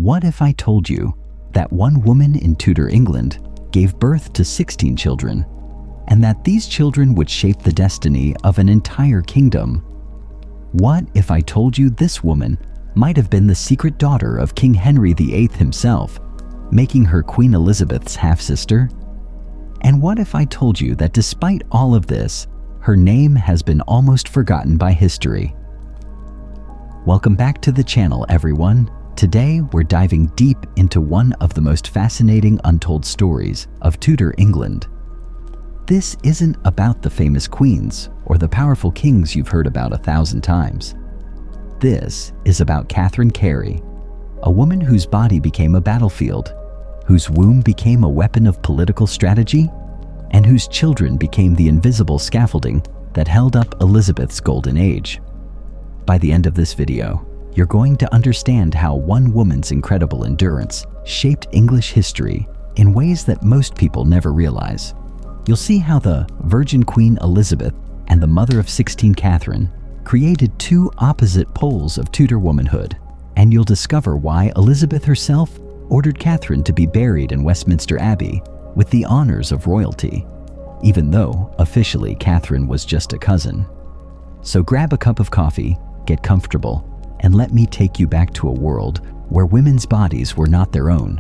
What if I told you that one woman in Tudor England gave birth to 16 children, and that these children would shape the destiny of an entire kingdom? What if I told you this woman might have been the secret daughter of King Henry VIII himself, making her Queen Elizabeth's half-sister? And what if I told you that despite all of this, her name has been almost forgotten by history? Welcome back to the channel, everyone. Today, we're diving deep into one of the most fascinating untold stories of Tudor England. This isn't about the famous queens or the powerful kings you've heard about 1,000 times. This is about Catherine Carey, a woman whose body became a battlefield, whose womb became a weapon of political strategy, and whose children became the invisible scaffolding that held up Elizabeth's golden age. By the end of this video, you're going to understand how one woman's incredible endurance shaped English history in ways that most people never realize. You'll see how the Virgin Queen Elizabeth and the mother of 16 Catherine created two opposite poles of Tudor womanhood, and you'll discover why Elizabeth herself ordered Catherine to be buried in Westminster Abbey with the honors of royalty, even though officially Catherine was just a cousin. So grab a cup of coffee, get comfortable, and let me take you back to a world where women's bodies were not their own,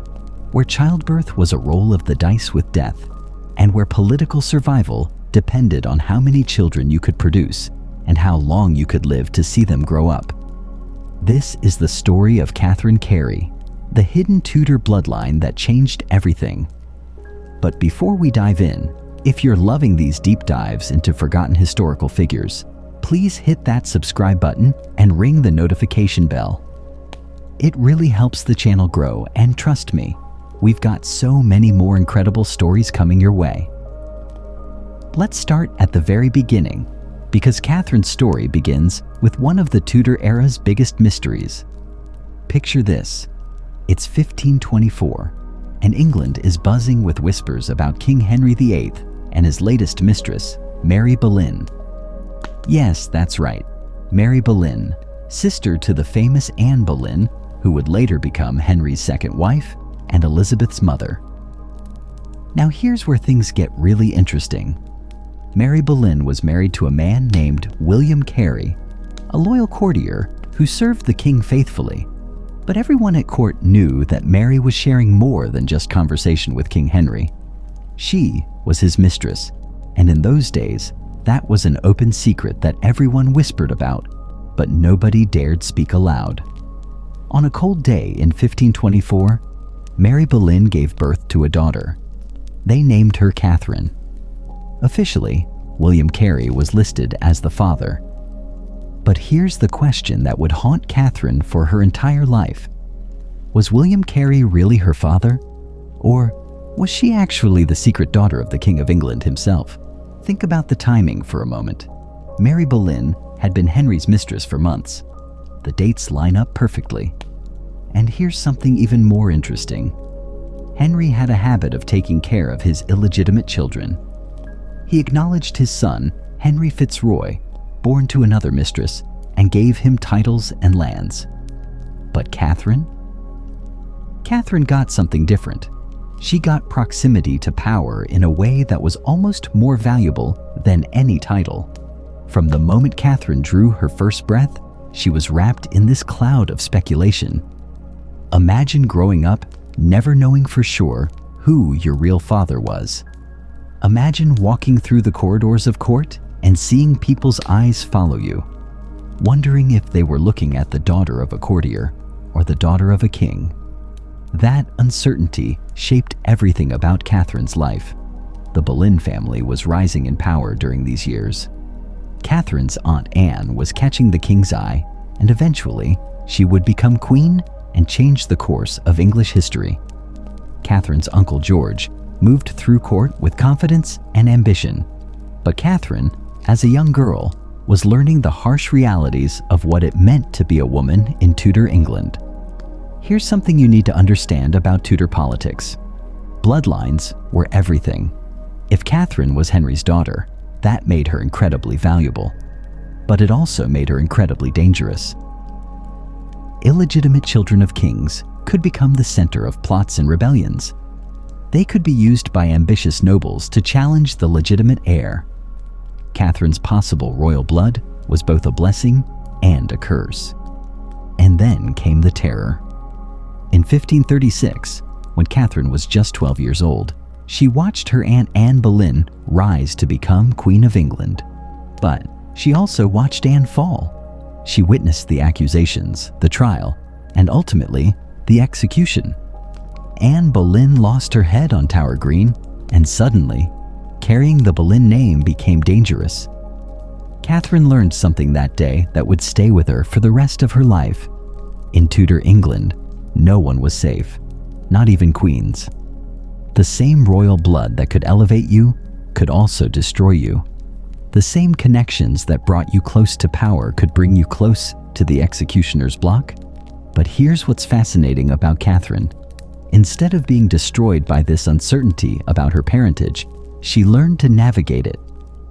where childbirth was a roll of the dice with death, and where political survival depended on how many children you could produce and how long you could live to see them grow up. This is the story of Catherine Carey, the hidden Tudor bloodline that changed everything. But before we dive in, if you're loving these deep dives into forgotten historical figures, please hit that subscribe button and ring the notification bell. It really helps the channel grow, and trust me, we've got so many more incredible stories coming your way. Let's start at the very beginning, because Catherine's story begins with one of the Tudor era's biggest mysteries. Picture this. It's 1524, and England is buzzing with whispers about King Henry VIII and his latest mistress, Mary Boleyn. Yes, that's right, Mary Boleyn, sister to the famous Anne Boleyn, who would later become Henry's second wife and Elizabeth's mother. Now here's where things get really interesting. Mary Boleyn was married to a man named William Carey, a loyal courtier who served the king faithfully. But everyone at court knew that Mary was sharing more than just conversation with King Henry. She was his mistress, and in those days, that was an open secret that everyone whispered about, but nobody dared speak aloud. On a cold day in 1524, Mary Boleyn gave birth to a daughter. They named her Catherine. Officially, William Carey was listed as the father. But here's the question that would haunt Catherine for her entire life. Was William Carey really her father? Or was she actually the secret daughter of the King of England himself? Think about the timing for a moment. Mary Boleyn had been Henry's mistress for months. The dates line up perfectly. And here's something even more interesting. Henry had a habit of taking care of his illegitimate children. He acknowledged his son, Henry Fitzroy, born to another mistress, and gave him titles and lands. But Catherine? Catherine got something different. She got proximity to power in a way that was almost more valuable than any title. From the moment Catherine drew her first breath, she was wrapped in this cloud of speculation. Imagine growing up never knowing for sure who your real father was. Imagine walking through the corridors of court and seeing people's eyes follow you, wondering if they were looking at the daughter of a courtier or the daughter of a king. That uncertainty shaped everything about Catherine's life. The Boleyn family was rising in power during these years. Catherine's Aunt Anne was catching the king's eye, and eventually she would become queen and change the course of English history. Catherine's uncle George moved through court with confidence and ambition, but Catherine, as a young girl, was learning the harsh realities of what it meant to be a woman in Tudor England. Here's something you need to understand about Tudor politics. Bloodlines were everything. If Catherine was Henry's daughter, that made her incredibly valuable, but it also made her incredibly dangerous. Illegitimate children of kings could become the center of plots and rebellions. They could be used by ambitious nobles to challenge the legitimate heir. Catherine's possible royal blood was both a blessing and a curse. And then came the terror. In 1536, when Catherine was just 12 years old, she watched her Aunt Anne Boleyn rise to become Queen of England. But she also watched Anne fall. She witnessed the accusations, the trial, and ultimately, the execution. Anne Boleyn lost her head on Tower Green, and suddenly, carrying the Boleyn name became dangerous. Catherine learned something that day that would stay with her for the rest of her life. In Tudor England, no one was safe, not even queens. The same royal blood that could elevate you could also destroy you. The same connections that brought you close to power could bring you close to the executioner's block. But here's what's fascinating about Catherine. Instead of being destroyed by this uncertainty about her parentage, she learned to navigate it.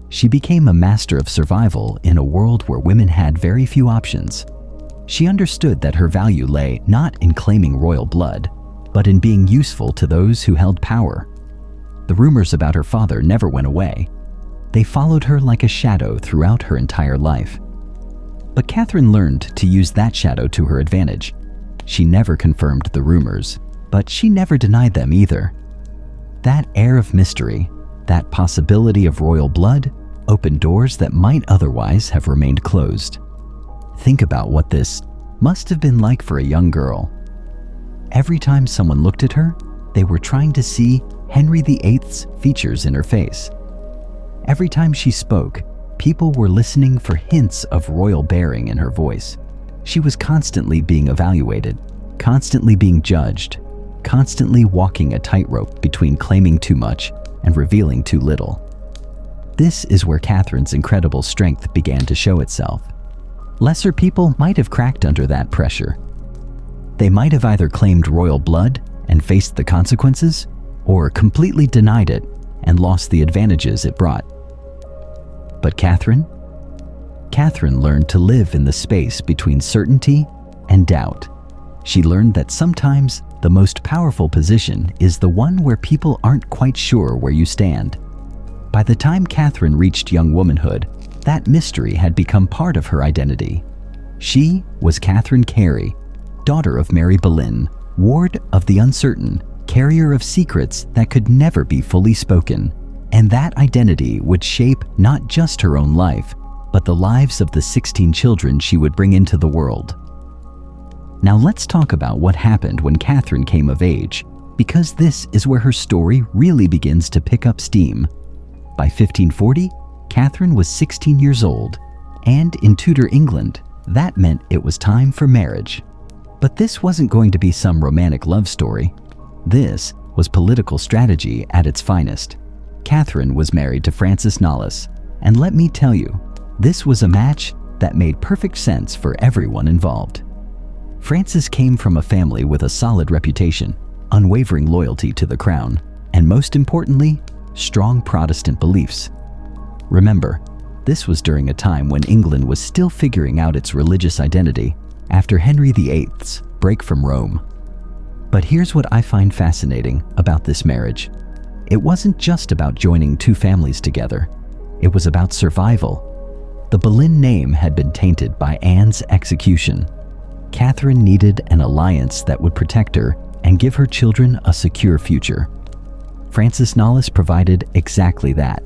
She became a master of survival in a world where women had very few options. She understood that her value lay not in claiming royal blood, but in being useful to those who held power. The rumors about her father never went away. They followed her like a shadow throughout her entire life. But Catherine learned to use that shadow to her advantage. She never confirmed the rumors, but she never denied them either. That air of mystery, that possibility of royal blood, opened doors that might otherwise have remained closed. Think about what this must have been like for a young girl. Every time someone looked at her, they were trying to see Henry VIII's features in her face. Every time she spoke, people were listening for hints of royal bearing in her voice. She was constantly being evaluated, constantly being judged, constantly walking a tightrope between claiming too much and revealing too little. This is where Catherine's incredible strength began to show itself. Lesser people might have cracked under that pressure. They might have either claimed royal blood and faced the consequences, or completely denied it and lost the advantages it brought. But Catherine learned to live in the space between certainty and doubt. She learned that sometimes the most powerful position is the one where people aren't quite sure where you stand. By the time Catherine reached young womanhood, that mystery had become part of her identity. She was Catherine Carey, daughter of Mary Boleyn, ward of the uncertain, carrier of secrets that could never be fully spoken. And that identity would shape not just her own life, but the lives of the 16 children she would bring into the world. Now let's talk about what happened when Catherine came of age, because this is where her story really begins to pick up steam. By 1540, Catherine was 16 years old, and in Tudor England, that meant it was time for marriage. But this wasn't going to be some romantic love story. This was political strategy at its finest. Catherine was married to Francis Knollys, and let me tell you, this was a match that made perfect sense for everyone involved. Francis came from a family with a solid reputation, unwavering loyalty to the crown, and most importantly, strong Protestant beliefs. Remember, this was during a time when England was still figuring out its religious identity after Henry VIII's break from Rome. But here's what I find fascinating about this marriage. It wasn't just about joining two families together. It was about survival. The Boleyn name had been tainted by Anne's execution. Catherine needed an alliance that would protect her and give her children a secure future. Francis Knollys provided exactly that.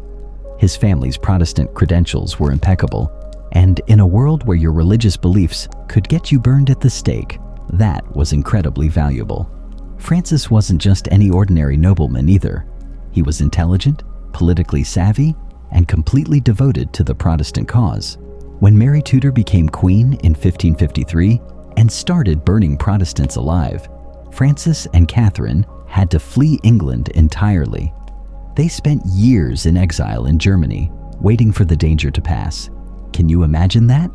His family's Protestant credentials were impeccable, and in a world where your religious beliefs could get you burned at the stake, that was incredibly valuable. Francis wasn't just any ordinary nobleman either. He was intelligent, politically savvy, and completely devoted to the Protestant cause. When Mary Tudor became queen in 1553 and started burning Protestants alive, Francis and Catherine had to flee England entirely. They spent years in exile in Germany, waiting for the danger to pass. Can you imagine that?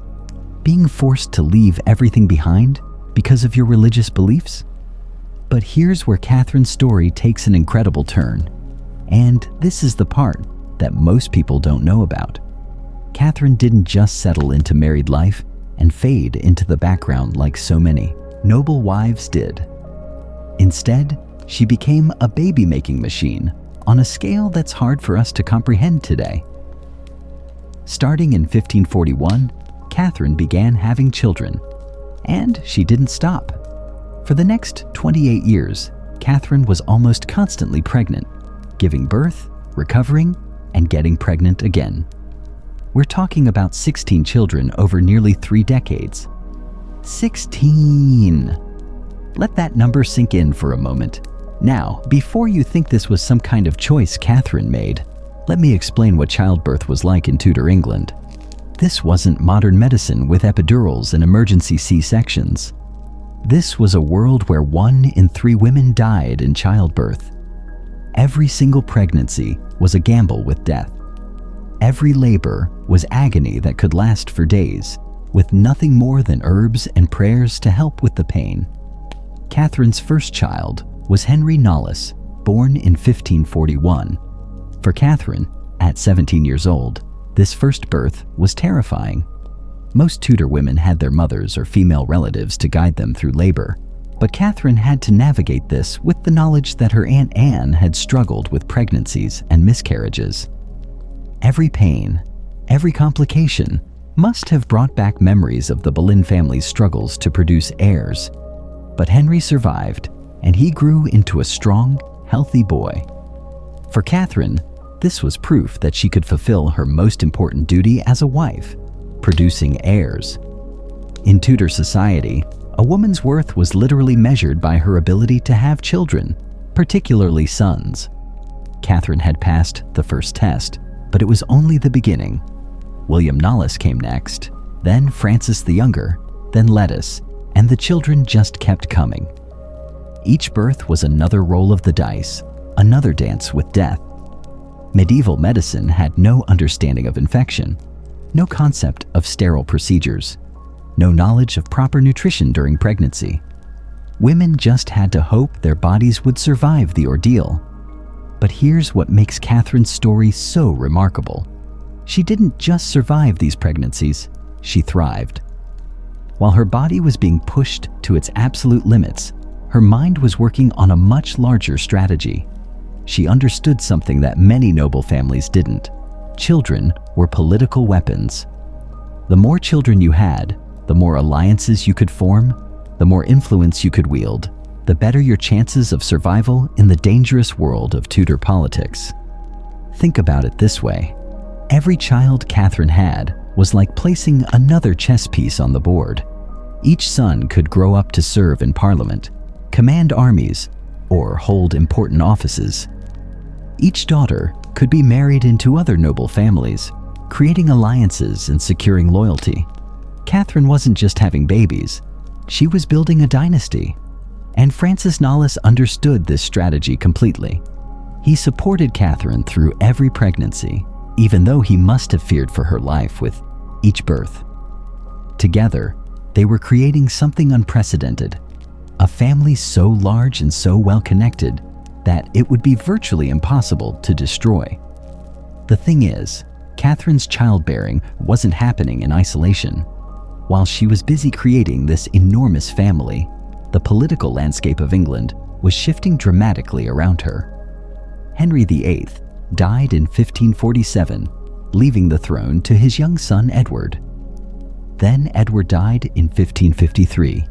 Being forced to leave everything behind because of your religious beliefs? But here's where Catherine's story takes an incredible turn. And this is the part that most people don't know about. Catherine didn't just settle into married life and fade into the background like so many noble wives did. Instead, she became a baby-making machine on a scale that's hard for us to comprehend today. Starting in 1541, Catherine began having children, and she didn't stop. For the next 28 years, Catherine was almost constantly pregnant, giving birth, recovering, and getting pregnant again. We're talking about 16 children over nearly 3 decades. 16! Let that number sink in for a moment. Now, before you think this was some kind of choice Catherine made, let me explain what childbirth was like in Tudor England. This wasn't modern medicine with epidurals and emergency C-sections. This was a world where 1 in 3 women died in childbirth. Every single pregnancy was a gamble with death. Every labor was agony that could last for days, with nothing more than herbs and prayers to help with the pain. Catherine's first child was Henry Knollys, born in 1541. For Catherine, at 17 years old, this first birth was terrifying. Most Tudor women had their mothers or female relatives to guide them through labor, but Catherine had to navigate this with the knowledge that her Aunt Anne had struggled with pregnancies and miscarriages. Every pain, every complication must have brought back memories of the Boleyn family's struggles to produce heirs. But Henry survived, and he grew into a strong, healthy boy. For Catherine, this was proof that she could fulfill her most important duty as a wife, producing heirs. In Tudor society, a woman's worth was literally measured by her ability to have children, particularly sons. Catherine had passed the first test, but it was only the beginning. William Knollys came next, then Francis the Younger, then Lettuce, and the children just kept coming. Each birth was another roll of the dice, another dance with death. Medieval medicine had no understanding of infection, no concept of sterile procedures, no knowledge of proper nutrition during pregnancy. Women just had to hope their bodies would survive the ordeal. But here's what makes Catherine's story so remarkable. She didn't just survive these pregnancies, she thrived. While her body was being pushed to its absolute limits, her mind was working on a much larger strategy. She understood something that many noble families didn't. Children were political weapons. The more children you had, the more alliances you could form, the more influence you could wield, the better your chances of survival in the dangerous world of Tudor politics. Think about it this way. Every child Catherine had was like placing another chess piece on the board. Each son could grow up to serve in Parliament, command armies, or hold important offices. Each daughter could be married into other noble families, creating alliances and securing loyalty. Catherine wasn't just having babies, she was building a dynasty. And Francis Knollys understood this strategy completely. He supported Catherine through every pregnancy, even though he must have feared for her life with each birth. Together, they were creating something unprecedented, a family so large and so well connected that it would be virtually impossible to destroy. The thing is, Catherine's childbearing wasn't happening in isolation. While she was busy creating this enormous family, the political landscape of England was shifting dramatically around her. Henry VIII died in 1547, leaving the throne to his young son Edward. Then Edward died in 1553,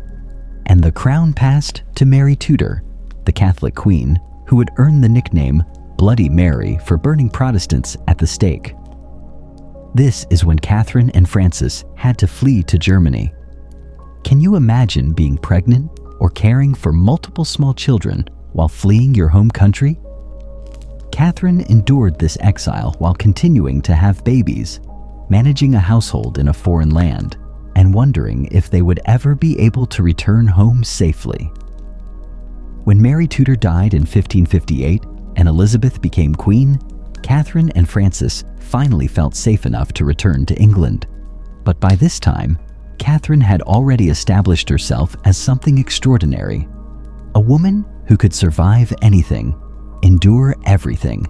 and the crown passed to Mary Tudor, the Catholic queen who would earn the nickname Bloody Mary for burning Protestants at the stake. This is when Catherine and Francis had to flee to Germany. Can you imagine being pregnant or caring for multiple small children while fleeing your home country? Catherine endured this exile while continuing to have babies, managing a household in a foreign land, and wondering if they would ever be able to return home safely. When Mary Tudor died in 1558 and Elizabeth became queen, Catherine and Francis finally felt safe enough to return to England. But by this time, Catherine had already established herself as something extraordinary. A woman who could survive anything, endure everything,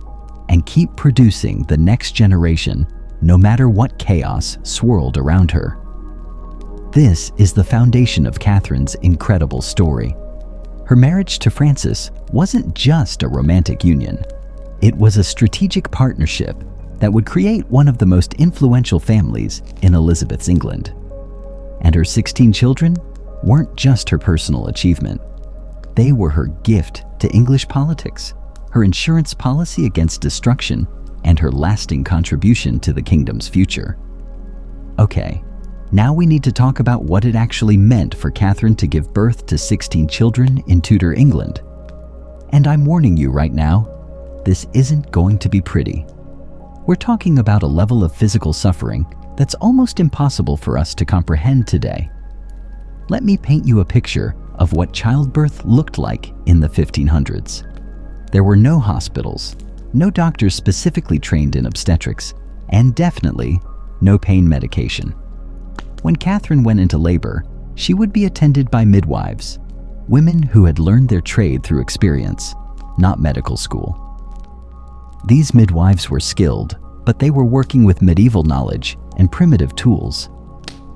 and keep producing the next generation no matter what chaos swirled around her. This is the foundation of Catherine's incredible story. Her marriage to Francis wasn't just a romantic union. It was a strategic partnership that would create one of the most influential families in Elizabeth's England. And her 16 children weren't just her personal achievement. They were her gift to English politics, her insurance policy against destruction, and her lasting contribution to the kingdom's future. Okay, now we need to talk about what it actually meant for Catherine to give birth to 16 children in Tudor England. And I'm warning you right now, this isn't going to be pretty. We're talking about a level of physical suffering that's almost impossible for us to comprehend today. Let me paint you a picture of what childbirth looked like in the 1500s. There were no hospitals, no doctors specifically trained in obstetrics, and definitely no pain medication. When Catherine went into labor, she would be attended by midwives, women who had learned their trade through experience, not medical school. These midwives were skilled, but they were working with medieval knowledge and primitive tools.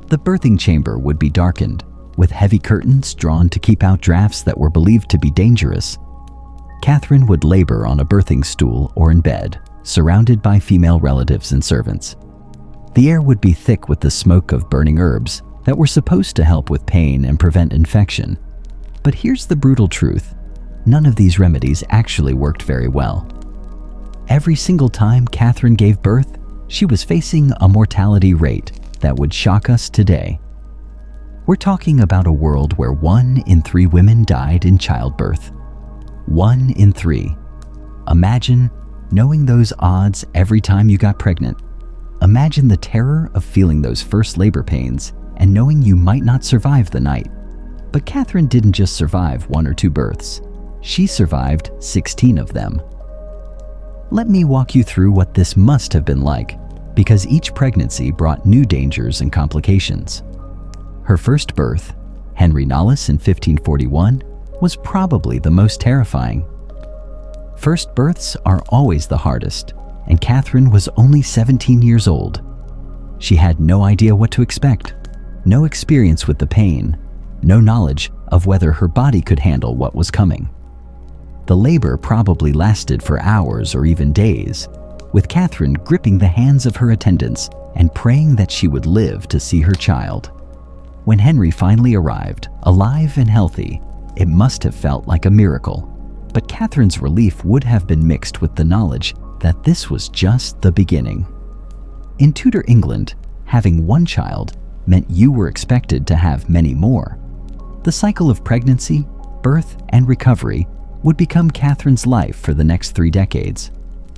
The birthing chamber would be darkened, with heavy curtains drawn to keep out drafts that were believed to be dangerous. Catherine would labor on a birthing stool or in bed, surrounded by female relatives and servants. The air would be thick with the smoke of burning herbs that were supposed to help with pain and prevent infection. But here's the brutal truth. None of these remedies actually worked very well. Every single time Catherine gave birth, she was facing a mortality rate that would shock us today. We're talking about a world where 1 in 3 women died in childbirth. 1 in 3. Imagine knowing those odds every time you got pregnant. Imagine the terror of feeling those first labor pains and knowing you might not survive the night. But Catherine didn't just survive 1 or 2 births. She survived 16 of them. Let me walk you through what this must have been like, because each pregnancy brought new dangers and complications. Her first birth, Henry Knollys in 1541, was probably the most terrifying. First births are always the hardest, and Catherine was only 17 years old. She had no idea what to expect, no experience with the pain, no knowledge of whether her body could handle what was coming. The labor probably lasted for hours or even days, with Catherine gripping the hands of her attendants and praying that she would live to see her child. When Henry finally arrived, alive and healthy, it must have felt like a miracle. But Catherine's relief would have been mixed with the knowledge that this was just the beginning. In Tudor England, having 1 child meant you were expected to have many more. The cycle of pregnancy, birth, and recovery would become Catherine's life for the next 3 decades.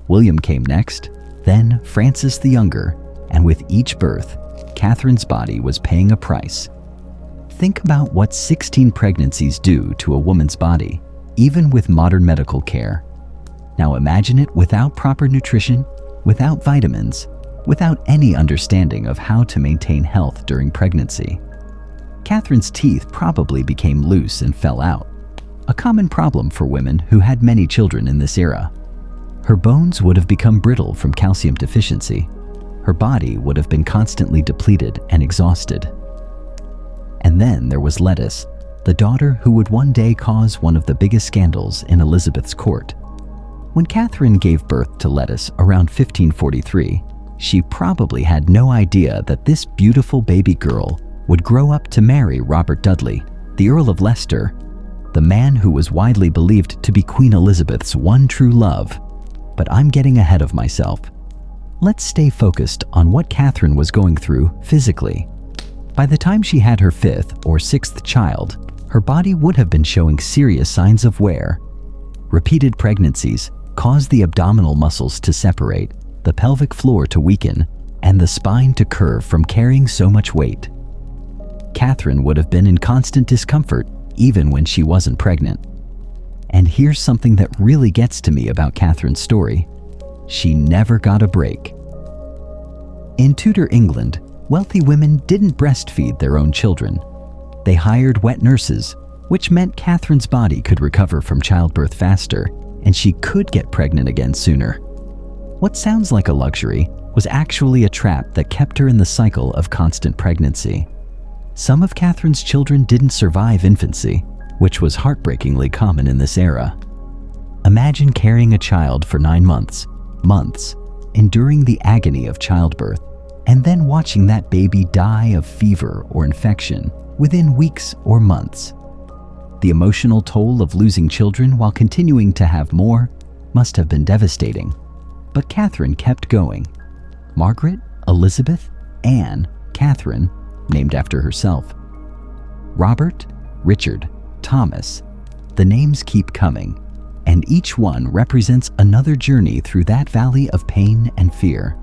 William came next, then Francis the Younger, and with each birth, Catherine's body was paying a price. Think about what 16 pregnancies do to a woman's body, even with modern medical care. Now imagine it without proper nutrition, without vitamins, without any understanding of how to maintain health during pregnancy. Catherine's teeth probably became loose and fell out, a common problem for women who had many children in this era. Her bones would have become brittle from calcium deficiency. Her body would have been constantly depleted and exhausted. And then there was Lettice, the daughter who would one day cause one of the biggest scandals in Elizabeth's court. When Catherine gave birth to Lettice around 1543, she probably had no idea that this beautiful baby girl would grow up to marry Robert Dudley, the Earl of Leicester, the man who was widely believed to be Queen Elizabeth's one true love. But I'm getting ahead of myself. Let's stay focused on what Catherine was going through physically. By the time she had her 5th or 6th child, her body would have been showing serious signs of wear. Repeated pregnancies caused the abdominal muscles to separate, the pelvic floor to weaken, and the spine to curve from carrying so much weight. Catherine would have been in constant discomfort even when she wasn't pregnant. And here's something that really gets to me about Catherine's story. She never got a break. In Tudor England, wealthy women didn't breastfeed their own children. They hired wet nurses, which meant Catherine's body could recover from childbirth faster, and she could get pregnant again sooner. What sounds like a luxury was actually a trap that kept her in the cycle of constant pregnancy. Some of Catherine's children didn't survive infancy, which was heartbreakingly common in this era. Imagine carrying a child for 9 months, enduring the agony of childbirth, and then watching that baby die of fever or infection within weeks or months. The emotional toll of losing children while continuing to have more must have been devastating. But Catherine kept going. Margaret, Elizabeth, Anne, Catherine, named after herself. Robert, Richard, Thomas, the names keep coming, and each one represents another journey through that valley of pain and fear.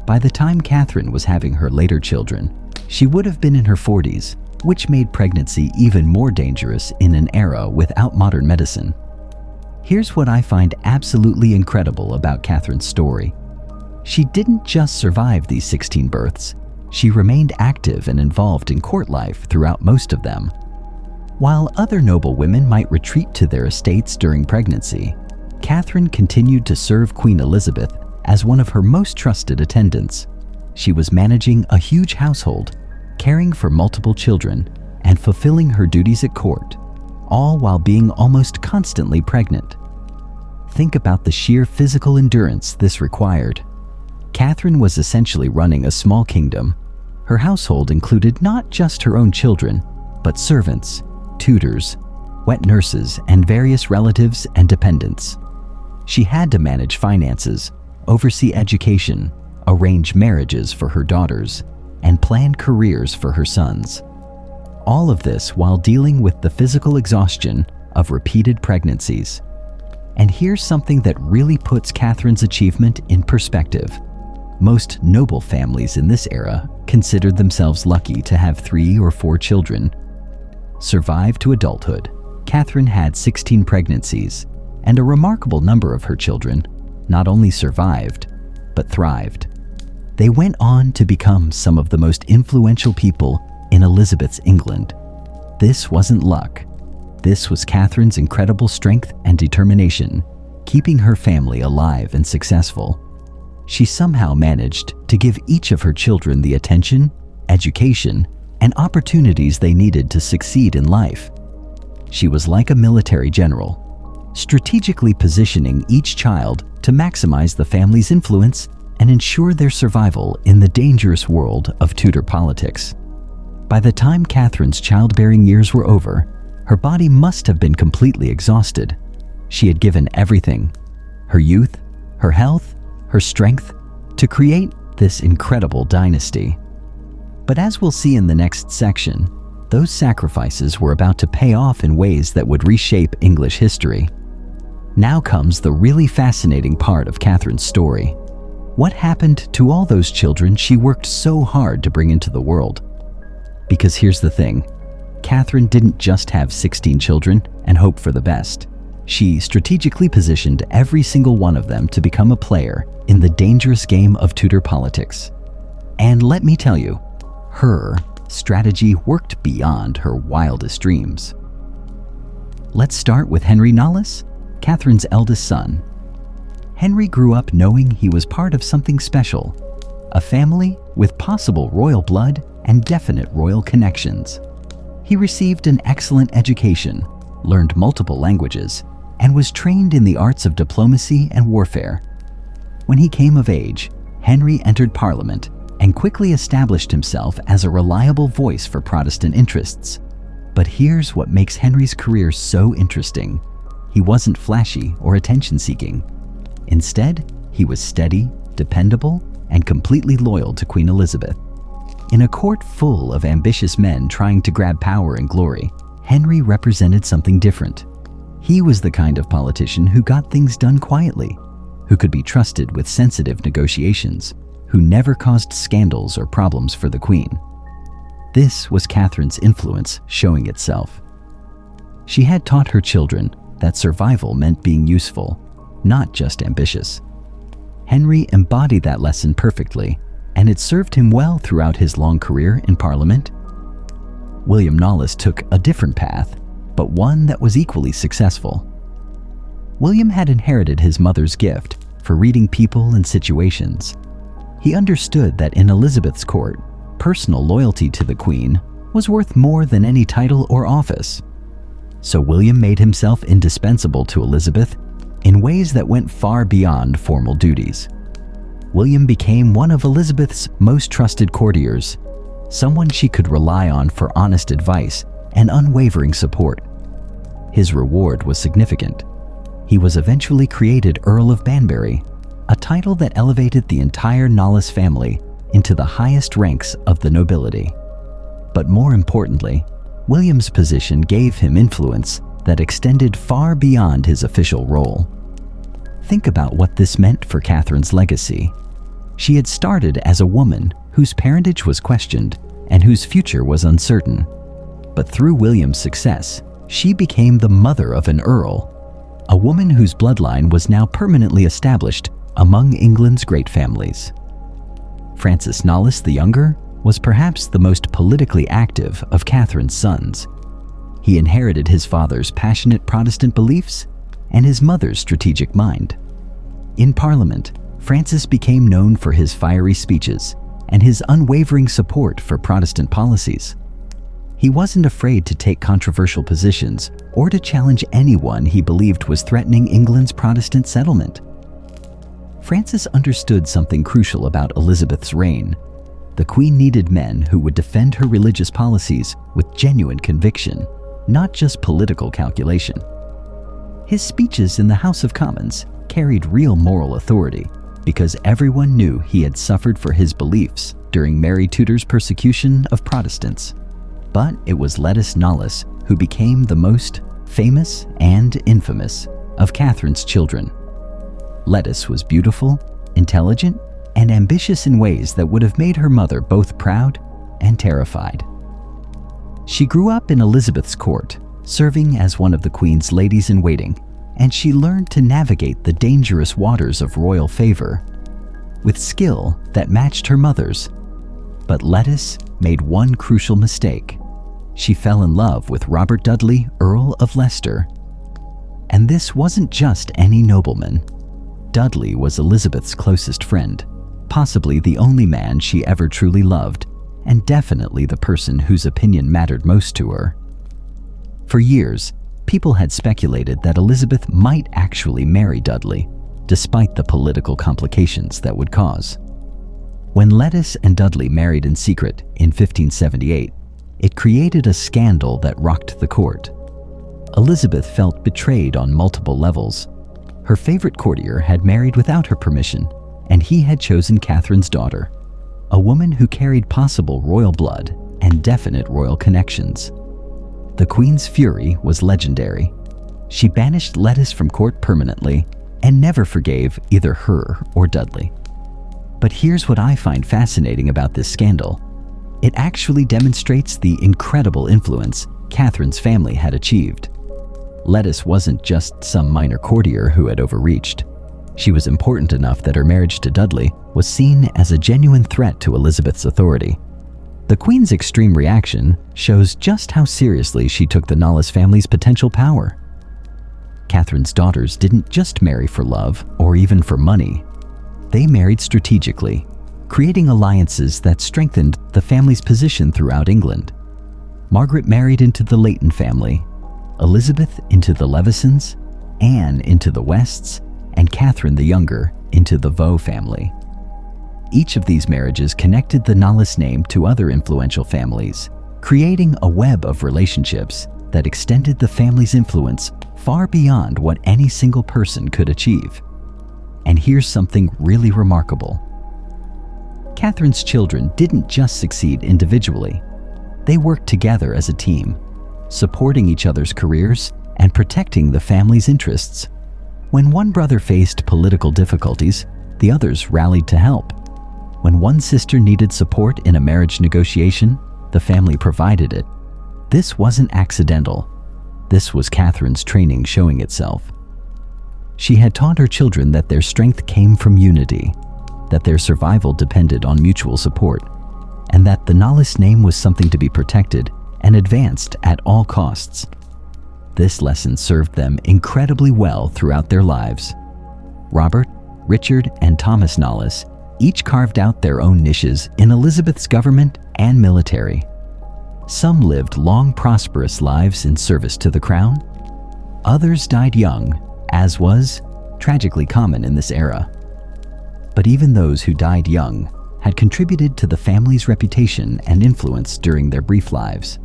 By the time Catherine was having her later children, she would have been in her 40s, which made pregnancy even more dangerous in an era without modern medicine. Here's what I find absolutely incredible about Catherine's story. She didn't just survive these 16 births, she remained active and involved in court life throughout most of them. While other noble women might retreat to their estates during pregnancy, Catherine continued to serve Queen Elizabeth as one of her most trusted attendants. She was managing a huge household, caring for multiple children, and fulfilling her duties at court, all while being almost constantly pregnant. Think about the sheer physical endurance this required. Catherine was essentially running a small kingdom. Her household included not just her own children, but servants, tutors, wet nurses, and various relatives and dependents. She had to manage finances, oversee education, arrange marriages for her daughters, and plan careers for her sons. All of this while dealing with the physical exhaustion of repeated pregnancies. And here's something that really puts Catherine's achievement in perspective. Most noble families in this era considered themselves lucky to have 3 or 4 children. Survived to adulthood, Catherine had 16 pregnancies, and a remarkable number of her children not only survived, but thrived. They went on to become some of the most influential people in Elizabeth's England. This wasn't luck. This was Catherine's incredible strength and determination, keeping her family alive and successful. She somehow managed to give each of her children the attention, education, and opportunities they needed to succeed in life. She was like a military general, strategically positioning each child to maximize the family's influence and ensure their survival in the dangerous world of Tudor politics. By the time Catherine's childbearing years were over, her body must have been completely exhausted. She had given everything, her youth, her health, her strength, to create this incredible dynasty. But as we'll see in the next section, those sacrifices were about to pay off in ways that would reshape English history. Now comes the really fascinating part of Catherine's story. What happened to all those children she worked so hard to bring into the world? Because here's the thing, Catherine didn't just have 16 children and hope for the best. She strategically positioned every single one of them to become a player in the dangerous game of Tudor politics. And let me tell you, her strategy worked beyond her wildest dreams. Let's start with Henry Knollys, Catherine's eldest son. Henry grew up knowing he was part of something special, a family with possible royal blood and definite royal connections. He received an excellent education, learned multiple languages, and was trained in the arts of diplomacy and warfare. When he came of age, Henry entered Parliament and quickly established himself as a reliable voice for Protestant interests. But here's what makes Henry's career so interesting. He wasn't flashy or attention-seeking. Instead, he was steady, dependable, and completely loyal to Queen Elizabeth. In a court full of ambitious men trying to grab power and glory, Henry represented something different. He was the kind of politician who got things done quietly, who could be trusted with sensitive negotiations, who never caused scandals or problems for the Queen. This was Catherine's influence showing itself. She had taught her children that survival meant being useful, not just ambitious. Henry embodied that lesson perfectly, and it served him well throughout his long career in Parliament. William Knollys took a different path, but one that was equally successful. William had inherited his mother's gift for reading people and situations. He understood that in Elizabeth's court, personal loyalty to the Queen was worth more than any title or office. So William made himself indispensable to Elizabeth in ways that went far beyond formal duties. William became one of Elizabeth's most trusted courtiers, someone she could rely on for honest advice and unwavering support. His reward was significant. He was eventually created Earl of Banbury, a title that elevated the entire Knollys family into the highest ranks of the nobility. But more importantly, William's position gave him influence that extended far beyond his official role. Think about what this meant for Catherine's legacy. She had started as a woman whose parentage was questioned and whose future was uncertain. But through William's success, she became the mother of an earl, a woman whose bloodline was now permanently established among England's great families. Francis Knollys the Younger was perhaps the most politically active of Catherine's sons. He inherited his father's passionate Protestant beliefs and his mother's strategic mind. In Parliament, Francis became known for his fiery speeches and his unwavering support for Protestant policies. He wasn't afraid to take controversial positions or to challenge anyone he believed was threatening England's Protestant settlement. Francis understood something crucial about Elizabeth's reign. The Queen needed men who would defend her religious policies with genuine conviction, not just political calculation. His speeches in the House of Commons carried real moral authority because everyone knew he had suffered for his beliefs during Mary Tudor's persecution of Protestants. But it was Lettice Knollys who became the most famous and infamous of Catherine's children. Lettice was beautiful, intelligent, and ambitious in ways that would have made her mother both proud and terrified. She grew up in Elizabeth's court, serving as one of the Queen's ladies-in-waiting, and she learned to navigate the dangerous waters of royal favor with skill that matched her mother's. But Lettice made one crucial mistake. She fell in love with Robert Dudley, Earl of Leicester. And this wasn't just any nobleman. Dudley was Elizabeth's closest friend, possibly the only man she ever truly loved, and definitely the person whose opinion mattered most to her. For years, people had speculated that Elizabeth might actually marry Dudley, despite the political complications that would cause. When Lettice and Dudley married in secret in 1578, it created a scandal that rocked the court. Elizabeth felt betrayed on multiple levels. Her favorite courtier had married without her permission, and he had chosen Catherine's daughter, a woman who carried possible royal blood and definite royal connections. The Queen's fury was legendary. She banished Lettice from court permanently and never forgave either her or Dudley. But here's what I find fascinating about this scandal. It actually demonstrates the incredible influence Catherine's family had achieved. Lettice wasn't just some minor courtier who had overreached. She was important enough that her marriage to Dudley was seen as a genuine threat to Elizabeth's authority. The Queen's extreme reaction shows just how seriously she took the Knollys family's potential power. Catherine's daughters didn't just marry for love or even for money. They married strategically, creating alliances that strengthened the family's position throughout England. Margaret married into the Leighton family, Elizabeth into the Levisons, Anne into the Wests, and Catherine the Younger into the Vaux family. Each of these marriages connected the Knollys name to other influential families, creating a web of relationships that extended the family's influence far beyond what any single person could achieve. And here's something really remarkable. Catherine's children didn't just succeed individually. They worked together as a team, supporting each other's careers and protecting the family's interests. When one brother faced political difficulties, the others rallied to help. When one sister needed support in a marriage negotiation, the family provided it. This wasn't accidental. This was Catherine's training showing itself. She had taught her children that their strength came from unity, that their survival depended on mutual support, and that the Knollys name was something to be protected and advanced at all costs. This lesson served them incredibly well throughout their lives. Robert, Richard, and Thomas Knollys each carved out their own niches in Elizabeth's government and military. Some lived long, prosperous lives in service to the crown. Others died young, as was tragically common in this era. But even those who died young had contributed to the family's reputation and influence during their brief lives.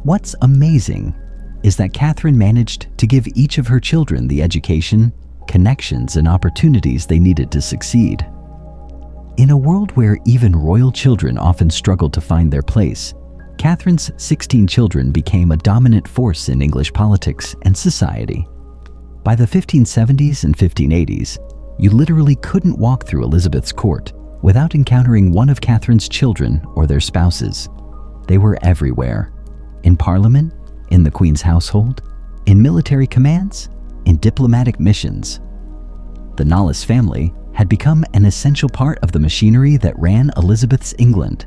What's amazing is that Catherine managed to give each of her children the education, connections, and opportunities they needed to succeed. In a world where even royal children often struggled to find their place, Catherine's 16 children became a dominant force in English politics and society. By the 1570s and 1580s, you literally couldn't walk through Elizabeth's court without encountering one of Catherine's children or their spouses. They were everywhere. In Parliament, in the Queen's household, in military commands, in diplomatic missions. The Knollys family had become an essential part of the machinery that ran Elizabeth's England.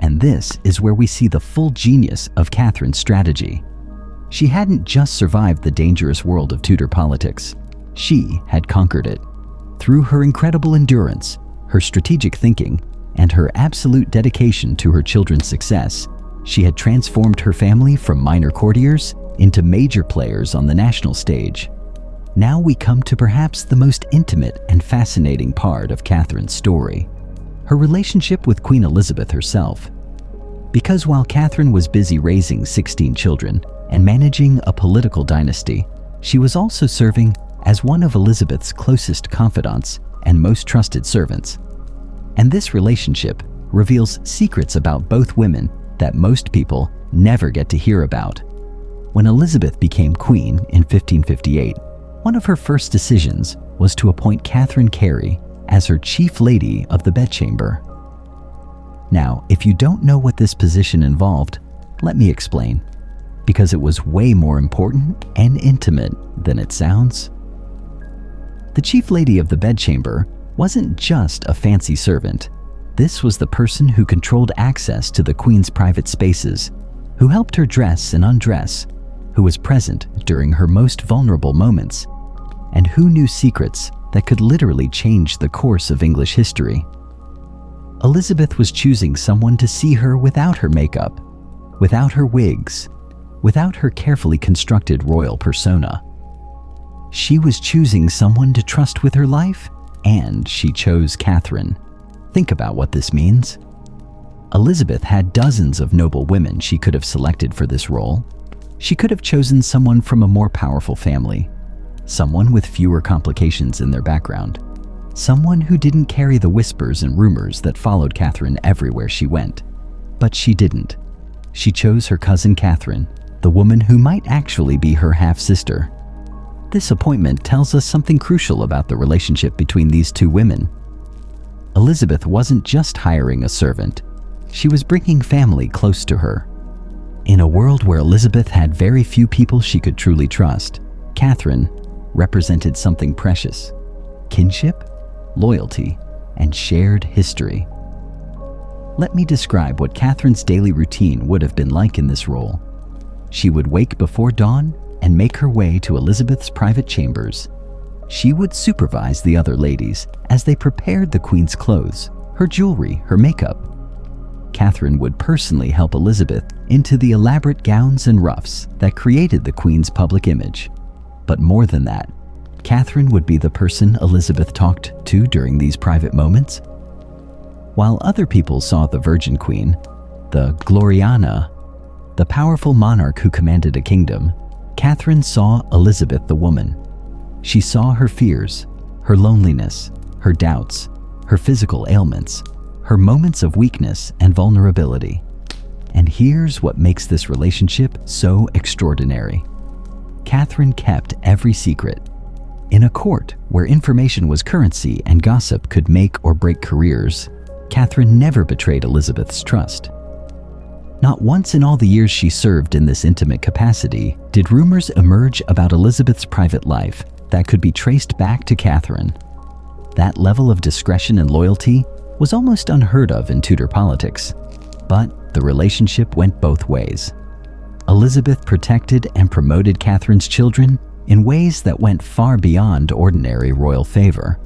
And this is where we see the full genius of Catherine's strategy. She hadn't just survived the dangerous world of Tudor politics. She had conquered it. Through her incredible endurance, her strategic thinking, and her absolute dedication to her children's success, she had transformed her family from minor courtiers into major players on the national stage. Now we come to perhaps the most intimate and fascinating part of Catherine's story, her relationship with Queen Elizabeth herself. Because while Catherine was busy raising 16 children and managing a political dynasty, she was also serving as one of Elizabeth's closest confidants and most trusted servants. And this relationship reveals secrets about both women that most people never get to hear about. When Elizabeth became queen in 1558, one of her first decisions was to appoint Catherine Carey as her chief lady of the bedchamber. Now, if you don't know what this position involved, let me explain, because it was way more important and intimate than it sounds. The chief lady of the bedchamber wasn't just a fancy servant. This was the person who controlled access to the Queen's private spaces, who helped her dress and undress, who was present during her most vulnerable moments, and who knew secrets that could literally change the course of English history. Elizabeth was choosing someone to see her without her makeup, without her wigs, without her carefully constructed royal persona. She was choosing someone to trust with her life, and she chose Catherine. Think about what this means. Elizabeth had dozens of noble women she could have selected for this role. She could have chosen someone from a more powerful family, someone with fewer complications in their background, someone who didn't carry the whispers and rumors that followed Catherine everywhere she went. But she didn't. She chose her cousin Catherine, the woman who might actually be her half-sister. This appointment tells us something crucial about the relationship between these two women. Elizabeth wasn't just hiring a servant. She was bringing family close to her. In a world where Elizabeth had very few people she could truly trust, Catherine represented something precious: kinship, loyalty, and shared history. Let me describe what Catherine's daily routine would have been like in this role. She would wake before dawn and make her way to Elizabeth's private chambers. She would supervise the other ladies as they prepared the Queen's clothes, her jewelry, her makeup. Catherine would personally help Elizabeth into the elaborate gowns and ruffs that created the Queen's public image. But more than that, Catherine would be the person Elizabeth talked to during these private moments. While other people saw the Virgin Queen, the Gloriana, the powerful monarch who commanded a kingdom, Catherine saw Elizabeth the woman. She saw her fears, her loneliness, her doubts, her physical ailments, her moments of weakness and vulnerability. And here's what makes this relationship so extraordinary. Catherine kept every secret. In a court where information was currency and gossip could make or break careers, Catherine never betrayed Elizabeth's trust. Not once in all the years she served in this intimate capacity did rumors emerge about Elizabeth's private life that could be traced back to Catherine. That level of discretion and loyalty was almost unheard of in Tudor politics, but the relationship went both ways. Elizabeth protected and promoted Catherine's children in ways that went far beyond ordinary royal favor.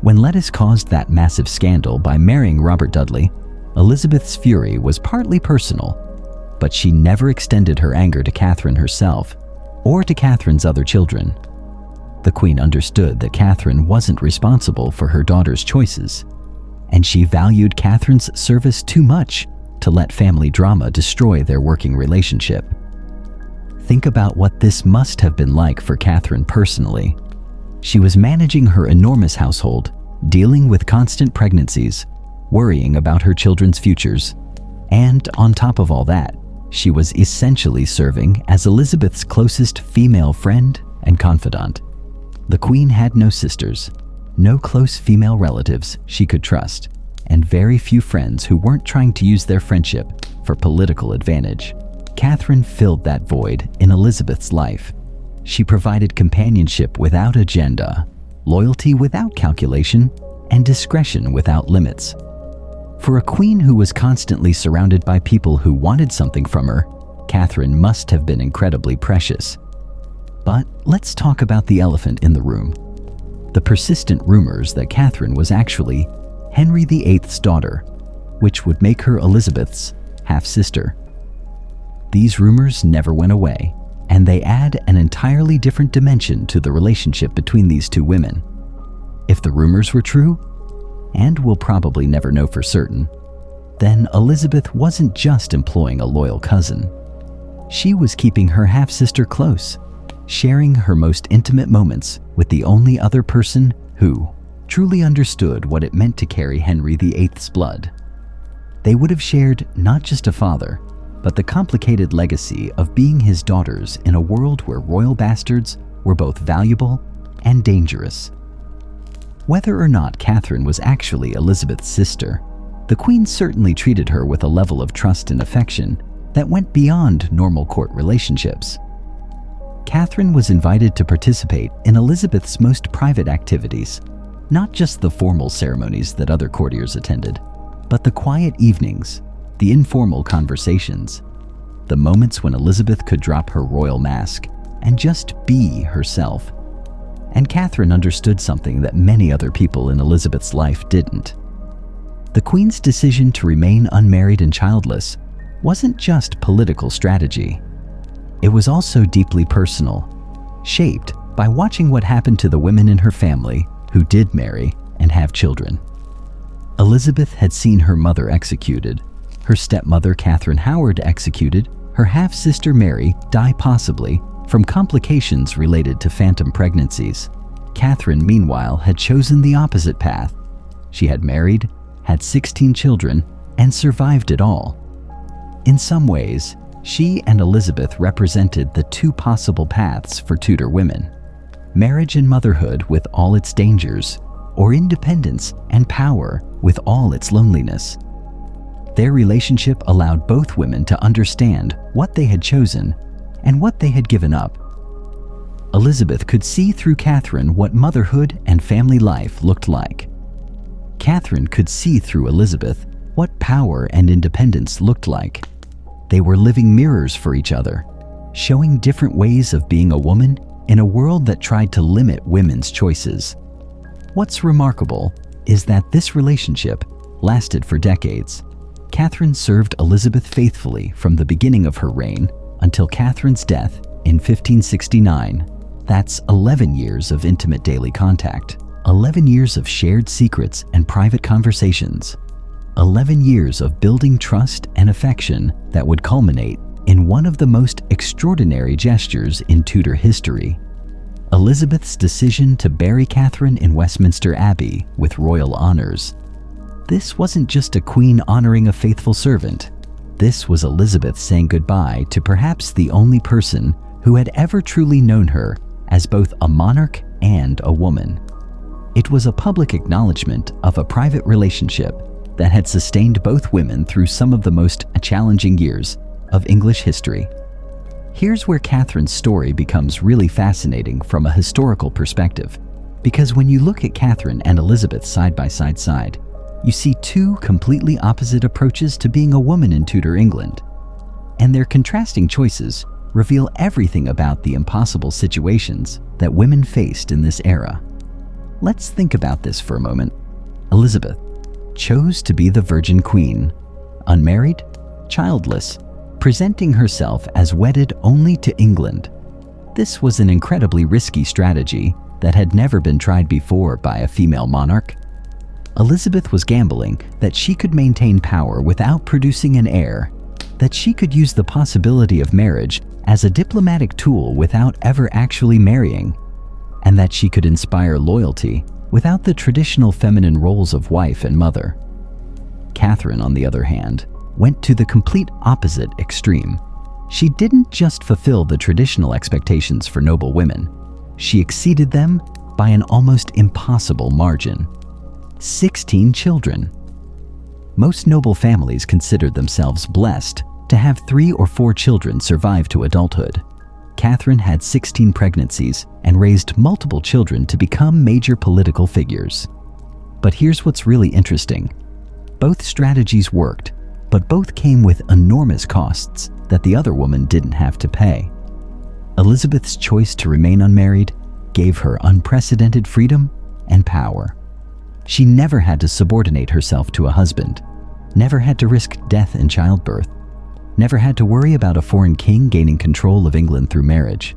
When Lettuce caused that massive scandal by marrying Robert Dudley, Elizabeth's fury was partly personal, but she never extended her anger to Catherine herself or to Catherine's other children. The Queen understood that Catherine wasn't responsible for her daughter's choices, and she valued Catherine's service too much to let family drama destroy their working relationship. Think about what this must have been like for Catherine personally. She was managing her enormous household, dealing with constant pregnancies, worrying about her children's futures, and on top of all that, she was essentially serving as Elizabeth's closest female friend and confidant. The Queen had no sisters, no close female relatives she could trust, and very few friends who weren't trying to use their friendship for political advantage. Catherine filled that void in Elizabeth's life. She provided companionship without agenda, loyalty without calculation, and discretion without limits. For a queen who was constantly surrounded by people who wanted something from her, Catherine must have been incredibly precious. But let's talk about the elephant in the room. The persistent rumors that Catherine was actually Henry VIII's daughter, which would make her Elizabeth's half-sister. These rumors never went away, and they add an entirely different dimension to the relationship between these two women. If the rumors were true, and we'll probably never know for certain, then Elizabeth wasn't just employing a loyal cousin. She was keeping her half-sister close, sharing her most intimate moments with the only other person who truly understood what it meant to carry Henry VIII's blood. They would have shared not just a father, but the complicated legacy of being his daughters in a world where royal bastards were both valuable and dangerous. Whether or not Catherine was actually Elizabeth's sister, the Queen certainly treated her with a level of trust and affection that went beyond normal court relationships. Catherine was invited to participate in Elizabeth's most private activities, not just the formal ceremonies that other courtiers attended, but the quiet evenings, the informal conversations, the moments when Elizabeth could drop her royal mask and just be herself. And Catherine understood something that many other people in Elizabeth's life didn't. The Queen's decision to remain unmarried and childless wasn't just political strategy. It was also deeply personal, shaped by watching what happened to the women in her family who did marry and have children. Elizabeth had seen her mother executed, her stepmother Catherine Howard executed, her half-sister Mary die possibly from complications related to phantom pregnancies. Catherine, meanwhile, had chosen the opposite path. She had married, had 16 children, and survived it all. In some ways, she and Elizabeth represented the two possible paths for Tudor women: marriage and motherhood with all its dangers, or independence and power with all its loneliness. Their relationship allowed both women to understand what they had chosen and what they had given up. Elizabeth could see through Catherine what motherhood and family life looked like. Catherine could see through Elizabeth what power and independence looked like. They were living mirrors for each other, showing different ways of being a woman in a world that tried to limit women's choices. What's remarkable is that this relationship lasted for decades. Catherine served Elizabeth faithfully from the beginning of her reign until Catherine's death in 1569. That's 11 years of intimate daily contact, 11 years of shared secrets and private conversations, 11 years of building trust and affection that would culminate in one of the most extraordinary gestures in Tudor history: Elizabeth's decision to bury Catherine in Westminster Abbey with royal honors. This wasn't just a queen honoring a faithful servant. This was Elizabeth saying goodbye to perhaps the only person who had ever truly known her as both a monarch and a woman. It was a public acknowledgement of a private relationship that had sustained both women through some of the most challenging years of English history. Here's where Catherine's story becomes really fascinating from a historical perspective, because when you look at Catherine and Elizabeth side by side, you see two completely opposite approaches to being a woman in Tudor England, and their contrasting choices reveal everything about the impossible situations that women faced in this era. Let's think about this for a moment. Elizabeth chose to be the Virgin Queen, unmarried, childless, presenting herself as wedded only to England. This was an incredibly risky strategy that had never been tried before by a female monarch. Elizabeth was gambling that she could maintain power without producing an heir, that she could use the possibility of marriage as a diplomatic tool without ever actually marrying, and that she could inspire loyalty without the traditional feminine roles of wife and mother. Catherine, on the other hand, went to the complete opposite extreme. She didn't just fulfill the traditional expectations for noble women, she exceeded them by an almost impossible margin. 16 children. Most noble families considered themselves blessed to have 3 or 4 children survive to adulthood. Catherine had 16 pregnancies and raised multiple children to become major political figures. But here's what's really interesting. Both strategies worked, but both came with enormous costs that the other woman didn't have to pay. Elizabeth's choice to remain unmarried gave her unprecedented freedom and power. She never had to subordinate herself to a husband, never had to risk death in childbirth, never had to worry about a foreign king gaining control of England through marriage.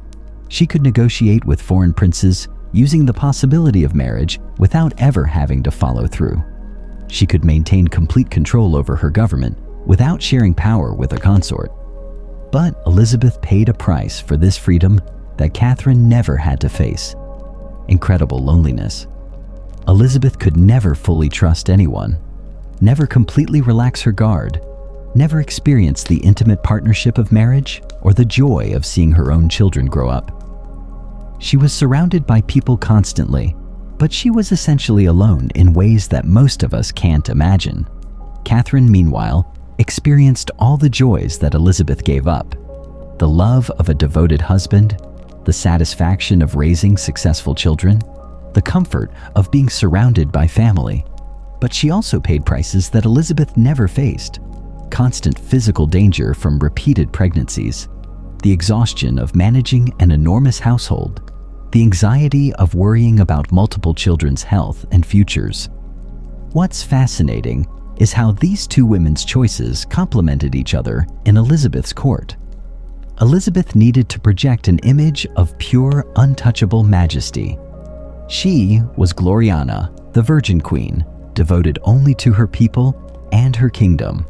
She could negotiate with foreign princes using the possibility of marriage without ever having to follow through. She could maintain complete control over her government without sharing power with a consort. But Elizabeth paid a price for this freedom that Catherine never had to face: incredible loneliness. Elizabeth could never fully trust anyone, never completely relax her guard, never experience the intimate partnership of marriage or the joy of seeing her own children grow up. She was surrounded by people constantly, but she was essentially alone in ways that most of us can't imagine. Catherine, meanwhile, experienced all the joys that Elizabeth gave up: the love of a devoted husband, the satisfaction of raising successful children, the comfort of being surrounded by family. But she also paid prices that Elizabeth never faced: constant physical danger from repeated pregnancies, the exhaustion of managing an enormous household, the anxiety of worrying about multiple children's health and futures. What's fascinating is how these two women's choices complemented each other in Elizabeth's court. Elizabeth needed to project an image of pure, untouchable majesty. She was Gloriana, the Virgin Queen, devoted only to her people and her kingdom.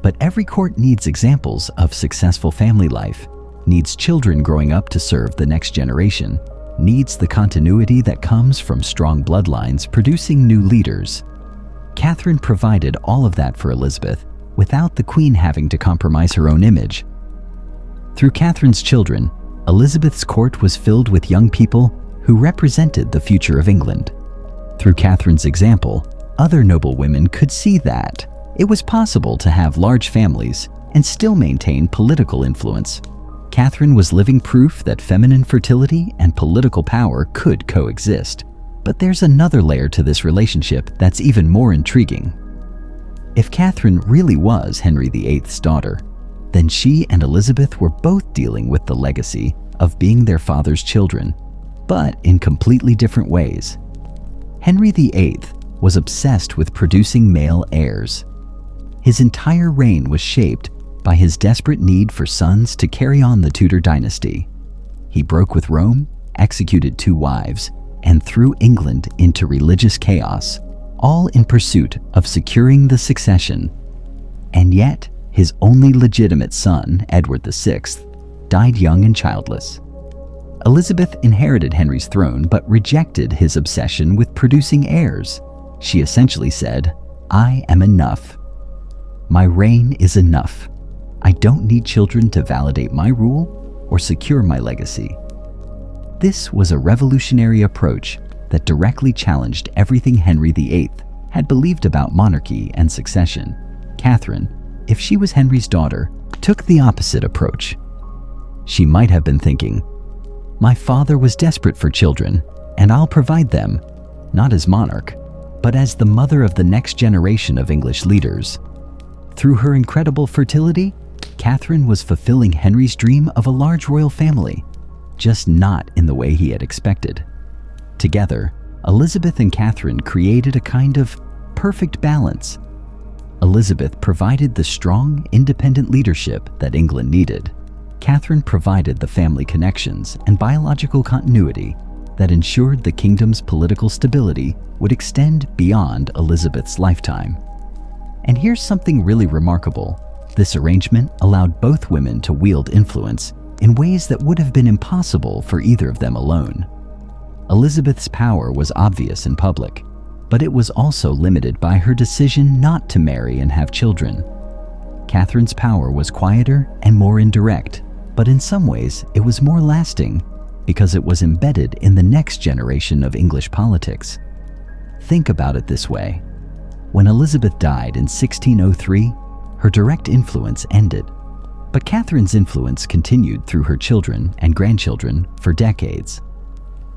But every court needs examples of successful family life, needs children growing up to serve the next generation, needs the continuity that comes from strong bloodlines producing new leaders. Catherine provided all of that for Elizabeth without the Queen having to compromise her own image. Through Catherine's children, Elizabeth's court was filled with young people who represented the future of England. Through Catherine's example, other noble women could see that it was possible to have large families and still maintain political influence. Catherine was living proof that feminine fertility and political power could coexist. But there's another layer to this relationship that's even more intriguing. If Catherine really was Henry VIII's daughter, then she and Elizabeth were both dealing with the legacy of being their father's children, but in completely different ways. Henry VIII was obsessed with producing male heirs. His entire reign was shaped by his desperate need for sons to carry on the Tudor dynasty. He broke with Rome, executed 2 wives, and threw England into religious chaos, all in pursuit of securing the succession. And yet, his only legitimate son, Edward VI, died young and childless. Elizabeth inherited Henry's throne but rejected his obsession with producing heirs. She essentially said, "I am enough. My reign is enough. I don't need children to validate my rule or secure my legacy." This was a revolutionary approach that directly challenged everything Henry VIII had believed about monarchy and succession. Catherine, if she was Henry's daughter, took the opposite approach. She might have been thinking, "My father was desperate for children, and I'll provide them, not as monarch, but as the mother of the next generation of English leaders." Through her incredible fertility, Catherine was fulfilling Henry's dream of a large royal family, just not in the way he had expected. Together, Elizabeth and Catherine created a kind of perfect balance. Elizabeth provided the strong, independent leadership that England needed. Catherine provided the family connections and biological continuity that ensured the kingdom's political stability would extend beyond Elizabeth's lifetime. And here's something really remarkable. This arrangement allowed both women to wield influence in ways that would have been impossible for either of them alone. Elizabeth's power was obvious in public, but it was also limited by her decision not to marry and have children. Catherine's power was quieter and more indirect, but in some ways it was more lasting because it was embedded in the next generation of English politics. Think about it this way. When Elizabeth died in 1603, her direct influence ended, but Catherine's influence continued through her children and grandchildren for decades.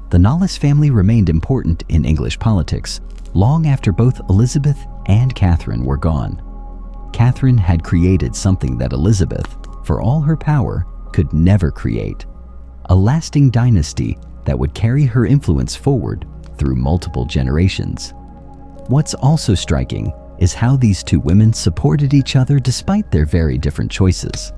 The Knollys family remained important in English politics long after both Elizabeth and Catherine were gone. Catherine had created something that Elizabeth, for all her power, could never create: a lasting dynasty that would carry her influence forward through multiple generations. What's also striking is how these two women supported each other despite their very different choices.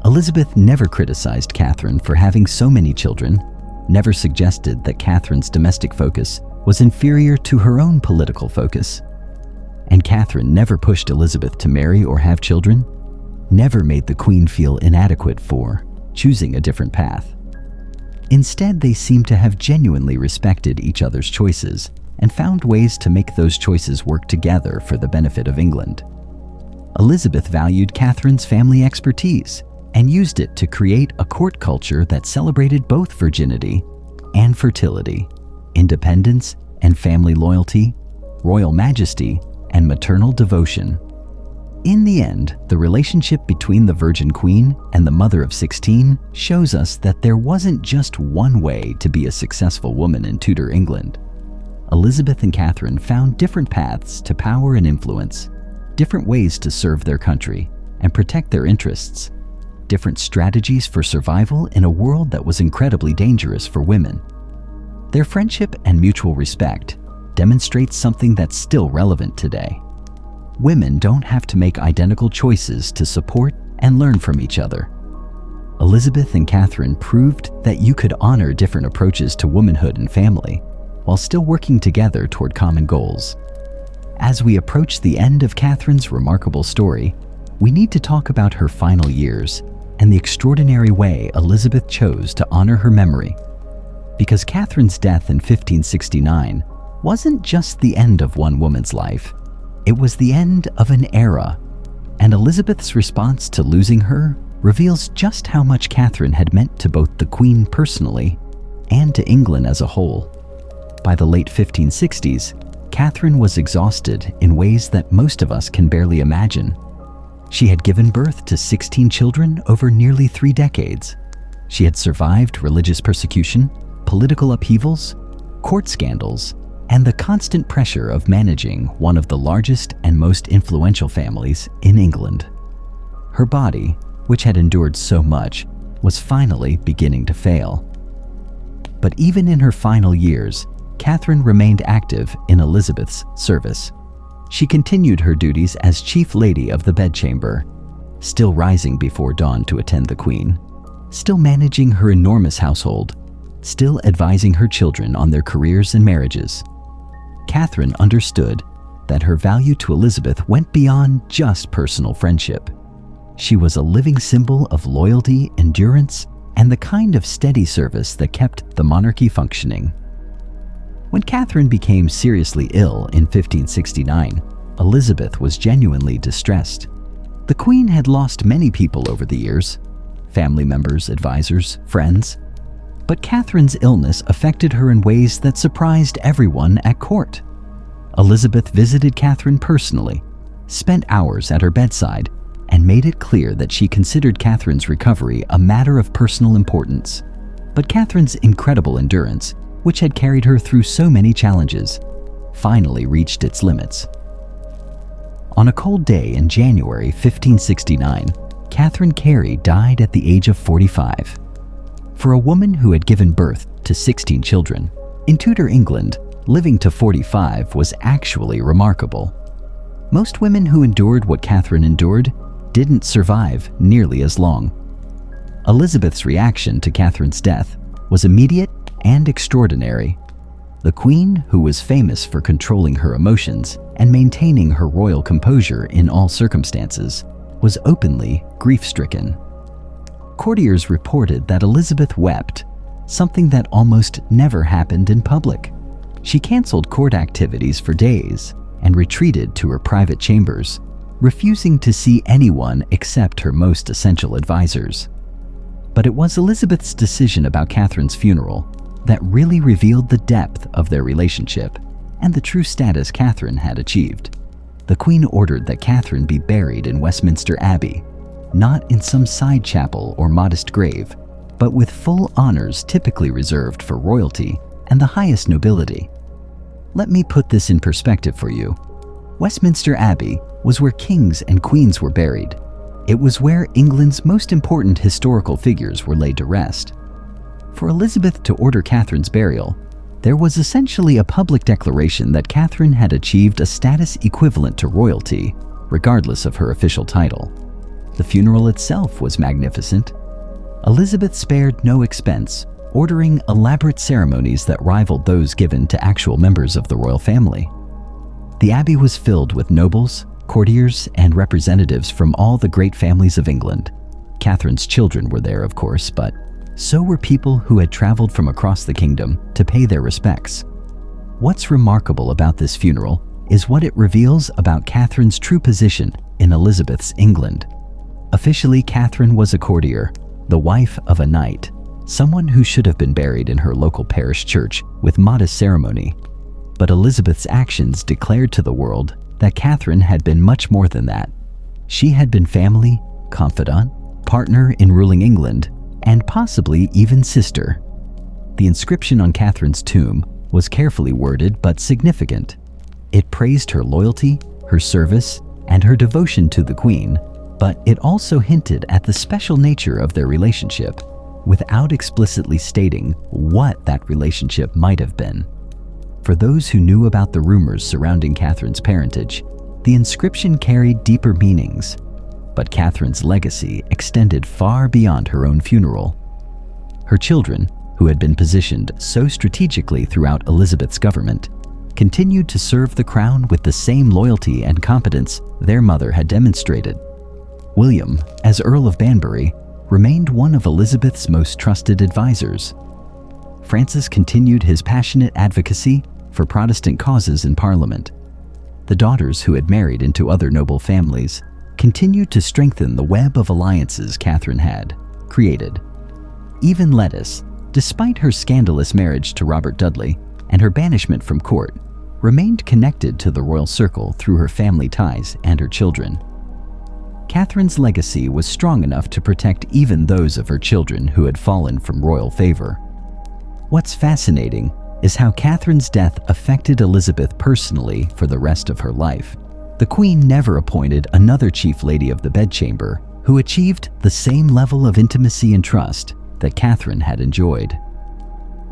Elizabeth never criticized Catherine for having so many children, never suggested that Catherine's domestic focus was inferior to her own political focus. And Catherine never pushed Elizabeth to marry or have children, never made the Queen feel inadequate for choosing a different path. Instead, they seem to have genuinely respected each other's choices and found ways to make those choices work together for the benefit of England. Elizabeth valued Catherine's family expertise and used it to create a court culture that celebrated both virginity and fertility, independence and family loyalty, royal majesty and maternal devotion. In the end, the relationship between the Virgin Queen and the Mother of 16 shows us that there wasn't just one way to be a successful woman in Tudor England. Elizabeth and Catherine found different paths to power and influence, different ways to serve their country and protect their interests, different strategies for survival in a world that was incredibly dangerous for women. Their friendship and mutual respect demonstrates something that's still relevant today. Women don't have to make identical choices to support and learn from each other. Elizabeth and Catherine proved that you could honor different approaches to womanhood and family while still working together toward common goals. As we approach the end of Catherine's remarkable story, we need to talk about her final years and the extraordinary way Elizabeth chose to honor her memory. Because Catherine's death in 1569 wasn't just the end of one woman's life, it was the end of an era, and Elizabeth's response to losing her reveals just how much Catherine had meant to both the Queen personally and to England as a whole. By the late 1560s, Catherine was exhausted in ways that most of us can barely imagine. She had given birth to 16 children over nearly 3 decades. She had survived religious persecution, political upheavals, court scandals, and the constant pressure of managing one of the largest and most influential families in England. Her body, which had endured so much, was finally beginning to fail. But even in her final years, Catherine remained active in Elizabeth's service. She continued her duties as Chief Lady of the Bedchamber, still rising before dawn to attend the Queen, still managing her enormous household, still advising her children on their careers and marriages. Catherine understood that her value to Elizabeth went beyond just personal friendship. She was a living symbol of loyalty, endurance, and the kind of steady service that kept the monarchy functioning. When Catherine became seriously ill in 1569, Elizabeth was genuinely distressed. The Queen had lost many people over the years, family members, advisors, friends, but Catherine's illness affected her in ways that surprised everyone at court. Elizabeth visited Catherine personally, spent hours at her bedside, and made it clear that she considered Catherine's recovery a matter of personal importance. But Catherine's incredible endurance, which had carried her through so many challenges, finally reached its limits. On a cold day in January 1569, Catherine Carey died at the age of 45. For a woman who had given birth to 16 children, in Tudor England, living to 45 was actually remarkable. Most women who endured what Catherine endured didn't survive nearly as long. Elizabeth's reaction to Catherine's death was immediate and extraordinary. The Queen, who was famous for controlling her emotions and maintaining her royal composure in all circumstances, was openly grief-stricken. Courtiers reported that Elizabeth wept, something that almost never happened in public. She canceled court activities for days and retreated to her private chambers, refusing to see anyone except her most essential advisors. But it was Elizabeth's decision about Catherine's funeral that really revealed the depth of their relationship and the true status Catherine had achieved. The Queen ordered that Catherine be buried in Westminster Abbey, not in some side chapel or modest grave, but with full honors typically reserved for royalty and the highest nobility. Let me put this in perspective for you. Westminster Abbey was where kings and queens were buried. It was where England's most important historical figures were laid to rest. For Elizabeth to order Catherine's burial, there was essentially a public declaration that Catherine had achieved a status equivalent to royalty, regardless of her official title. The funeral itself was magnificent. Elizabeth spared no expense, ordering elaborate ceremonies that rivaled those given to actual members of the royal family. The abbey was filled with nobles, courtiers, and representatives from all the great families of England. Catherine's children were there, of course, but so were people who had traveled from across the kingdom to pay their respects. What's remarkable about this funeral is what it reveals about Catherine's true position in Elizabeth's England. Officially, Catherine was a courtier, the wife of a knight, someone who should have been buried in her local parish church with modest ceremony. But Elizabeth's actions declared to the world that Catherine had been much more than that. She had been family, confidant, partner in ruling England, and possibly even sister. The inscription on Catherine's tomb was carefully worded but significant. It praised her loyalty, her service, and her devotion to the Queen, but it also hinted at the special nature of their relationship, without explicitly stating what that relationship might have been. For those who knew about the rumors surrounding Catherine's parentage, the inscription carried deeper meanings, but Catherine's legacy extended far beyond her own funeral. Her children, who had been positioned so strategically throughout Elizabeth's government, continued to serve the crown with the same loyalty and competence their mother had demonstrated. William, as Earl of Banbury, remained one of Elizabeth's most trusted advisors. Francis continued his passionate advocacy for Protestant causes in Parliament. The daughters who had married into other noble families continued to strengthen the web of alliances Catherine had created. Even Lettice, despite her scandalous marriage to Robert Dudley and her banishment from court, remained connected to the royal circle through her family ties and her children. Catherine's legacy was strong enough to protect even those of her children who had fallen from royal favor. What's fascinating is how Catherine's death affected Elizabeth personally for the rest of her life. The Queen never appointed another chief lady of the bedchamber who achieved the same level of intimacy and trust that Catherine had enjoyed.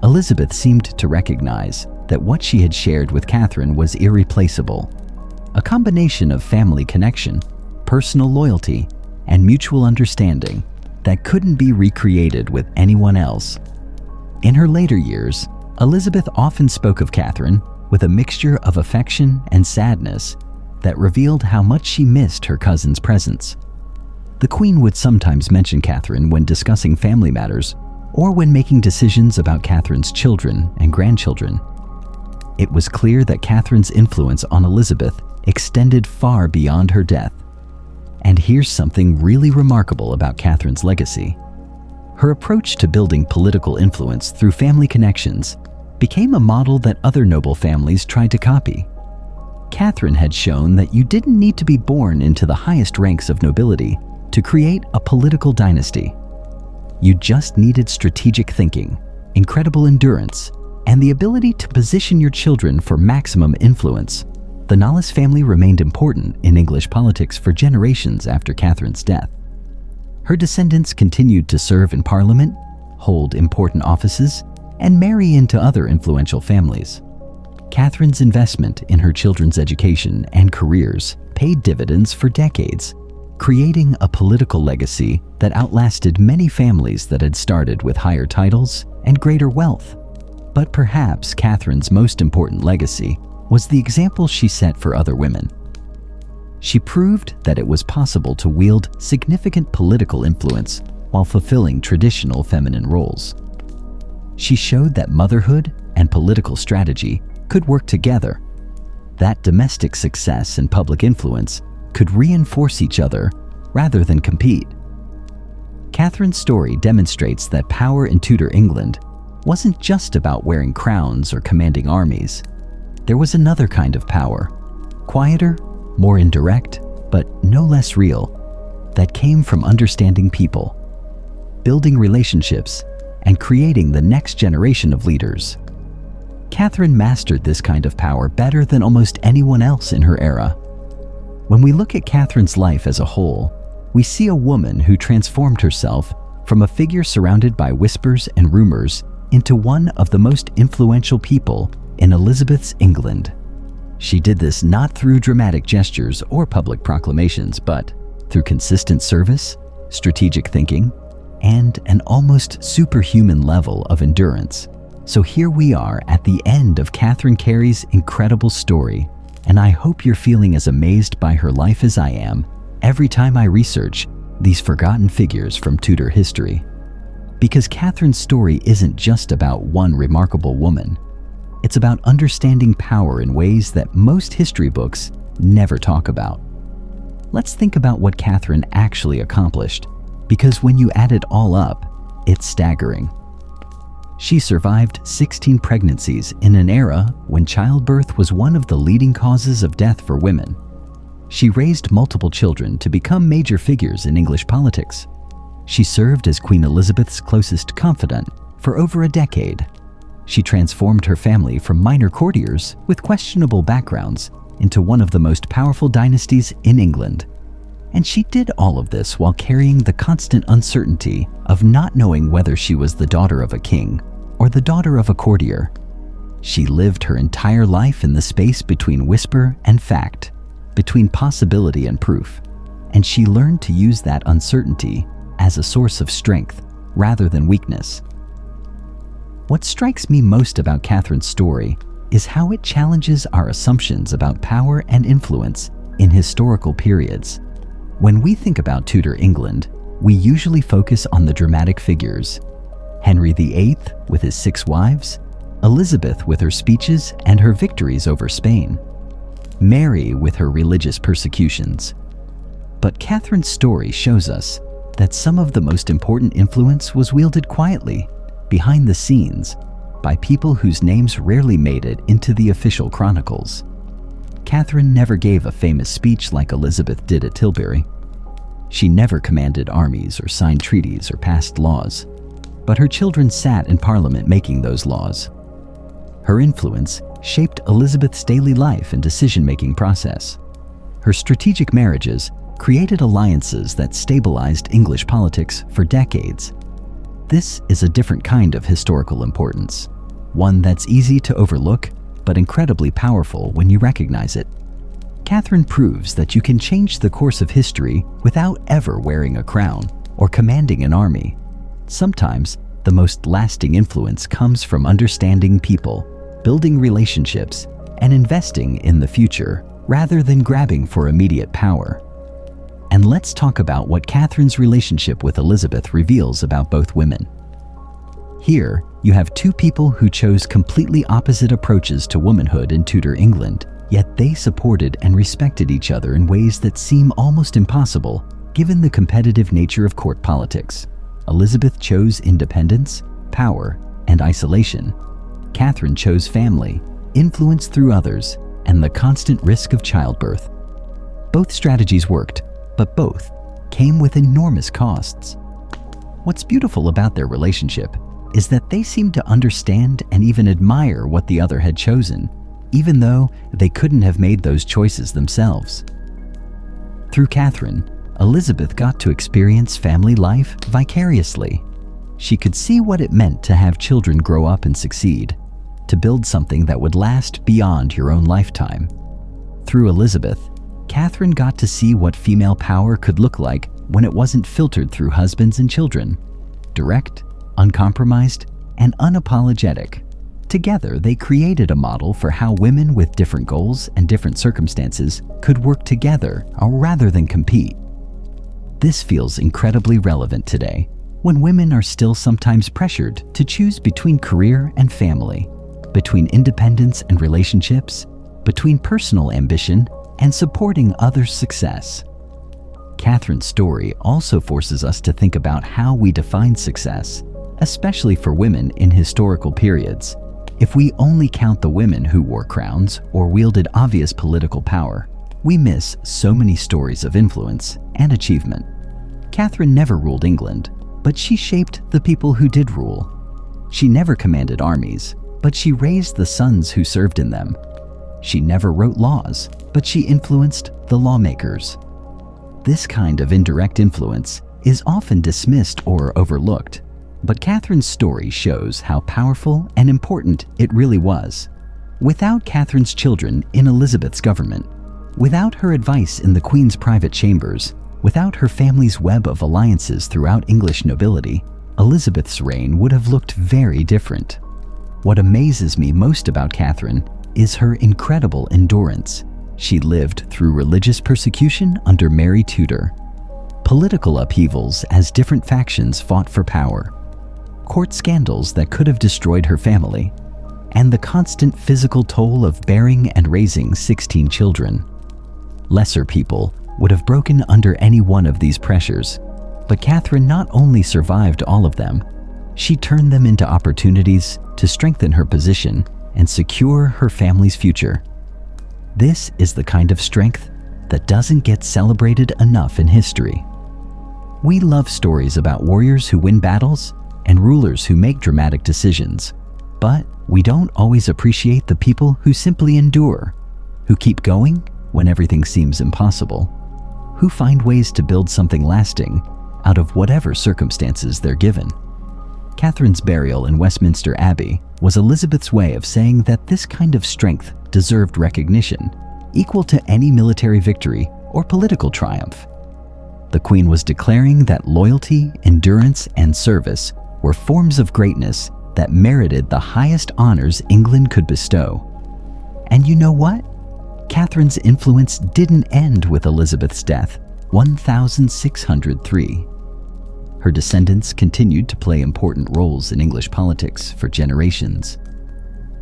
Elizabeth seemed to recognize that what she had shared with Catherine was irreplaceable, a combination of family connection, personal loyalty, and mutual understanding that couldn't be recreated with anyone else. In her later years, Elizabeth often spoke of Catherine with a mixture of affection and sadness that revealed how much she missed her cousin's presence. The Queen would sometimes mention Catherine when discussing family matters or when making decisions about Catherine's children and grandchildren. It was clear that Catherine's influence on Elizabeth extended far beyond her death. And here's something really remarkable about Catherine's legacy. Her approach to building political influence through family connections became a model that other noble families tried to copy. Catherine had shown that you didn't need to be born into the highest ranks of nobility to create a political dynasty. You just needed strategic thinking, incredible endurance, and the ability to position your children for maximum influence. The Knollys family remained important in English politics for generations after Catherine's death. Her descendants continued to serve in Parliament, hold important offices, and marry into other influential families. Catherine's investment in her children's education and careers paid dividends for decades, creating a political legacy that outlasted many families that had started with higher titles and greater wealth. But perhaps Catherine's most important legacy was the example she set for other women. She proved that it was possible to wield significant political influence while fulfilling traditional feminine roles. She showed that motherhood and political strategy could work together, that domestic success and public influence could reinforce each other rather than compete. Catherine's story demonstrates that power in Tudor England wasn't just about wearing crowns or commanding armies. There was another kind of power, quieter, more indirect, but no less real, that came from understanding people, building relationships, and creating the next generation of leaders. Catherine mastered this kind of power better than almost anyone else in her era. When we look at Catherine's life as a whole, we see a woman who transformed herself from a figure surrounded by whispers and rumors into one of the most influential people in Elizabeth's England. She did this not through dramatic gestures or public proclamations, but through consistent service, strategic thinking, and an almost superhuman level of endurance. So here we are at the end of Catherine Carey's incredible story, and I hope you're feeling as amazed by her life as I am every time I research these forgotten figures from Tudor history. Because Catherine's story isn't just about one remarkable woman. It's about understanding power in ways that most history books never talk about. Let's think about what Catherine actually accomplished, because when you add it all up, it's staggering. She survived 16 pregnancies in an era when childbirth was one of the leading causes of death for women. She raised multiple children to become major figures in English politics. She served as Queen Elizabeth's closest confidant for over a decade. She transformed her family from minor courtiers with questionable backgrounds into one of the most powerful dynasties in England. And she did all of this while carrying the constant uncertainty of not knowing whether she was the daughter of a king or the daughter of a courtier. She lived her entire life in the space between whisper and fact, between possibility and proof, and she learned to use that uncertainty as a source of strength rather than weakness. What strikes me most about Catherine's story is how it challenges our assumptions about power and influence in historical periods. When we think about Tudor England, we usually focus on the dramatic figures: Henry VIII with his 6 wives, Elizabeth with her speeches and her victories over Spain, Mary with her religious persecutions. But Catherine's story shows us that some of the most important influence was wielded quietly, behind the scenes, by people whose names rarely made it into the official chronicles. Catherine never gave a famous speech like Elizabeth did at Tilbury. She never commanded armies or signed treaties or passed laws, but her children sat in Parliament making those laws. Her influence shaped Elizabeth's daily life and decision-making process. Her strategic marriages created alliances that stabilized English politics for decades. This is a different kind of historical importance, one that's easy to overlook but incredibly powerful when you recognize it. Catherine proves that you can change the course of history without ever wearing a crown or commanding an army. Sometimes, the most lasting influence comes from understanding people, building relationships, and investing in the future rather than grabbing for immediate power. And let's talk about what Catherine's relationship with Elizabeth reveals about both women. Here, you have 2 people who chose completely opposite approaches to womanhood in Tudor England, yet they supported and respected each other in ways that seem almost impossible, given the competitive nature of court politics. Elizabeth chose independence, power, and isolation. Catherine chose family, influence through others, and the constant risk of childbirth. Both strategies worked, but both came with enormous costs. What's beautiful about their relationship is that they seemed to understand and even admire what the other had chosen, even though they couldn't have made those choices themselves. Through Catherine, Elizabeth got to experience family life vicariously. She could see what it meant to have children grow up and succeed, to build something that would last beyond your own lifetime. Through Elizabeth, Catherine got to see what female power could look like when it wasn't filtered through husbands and children. Direct, uncompromised, and unapologetic. Together, they created a model for how women with different goals and different circumstances could work together rather than compete. This feels incredibly relevant today, when women are still sometimes pressured to choose between career and family, between independence and relationships, between personal ambition and supporting others' success. Catherine's story also forces us to think about how we define success, especially for women in historical periods. If we only count the women who wore crowns or wielded obvious political power, we miss so many stories of influence and achievement. Catherine never ruled England, but she shaped the people who did rule. She never commanded armies, but she raised the sons who served in them. She never wrote laws, but she influenced the lawmakers. This kind of indirect influence is often dismissed or overlooked, but Catherine's story shows how powerful and important it really was. Without Catherine's children in Elizabeth's government, without her advice in the Queen's private chambers, without her family's web of alliances throughout English nobility, Elizabeth's reign would have looked very different. What amazes me most about Catherine is her incredible endurance. She lived through religious persecution under Mary Tudor, political upheavals as different factions fought for power, court scandals that could have destroyed her family, and the constant physical toll of bearing and raising 16 children. Lesser people would have broken under any one of these pressures, but Catherine not only survived all of them, she turned them into opportunities to strengthen her position and secure her family's future. This is the kind of strength that doesn't get celebrated enough in history. We love stories about warriors who win battles and rulers who make dramatic decisions, but we don't always appreciate the people who simply endure, who keep going when everything seems impossible, who find ways to build something lasting out of whatever circumstances they're given. Catherine's burial in Westminster Abbey was Elizabeth's way of saying that this kind of strength deserved recognition, equal to any military victory or political triumph. The Queen was declaring that loyalty, endurance, and service were forms of greatness that merited the highest honors England could bestow. And you know what? Catherine's influence didn't end with Elizabeth's death, 1603. Her descendants continued to play important roles in English politics for generations.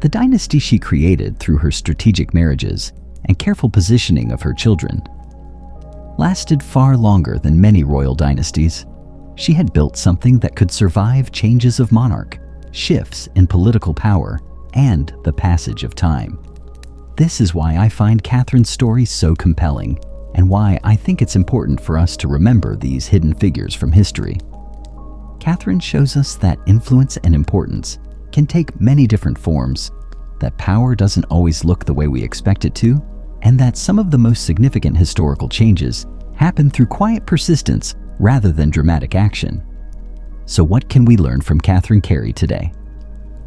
The dynasty she created through her strategic marriages and careful positioning of her children lasted far longer than many royal dynasties. She had built something that could survive changes of monarch, shifts in political power, and the passage of time. This is why I find Catherine's story so compelling, and why I think it's important for us to remember these hidden figures from history. Catherine shows us that influence and importance can take many different forms, that power doesn't always look the way we expect it to, and that some of the most significant historical changes happen through quiet persistence rather than dramatic action. So what can we learn from Catherine Carey today?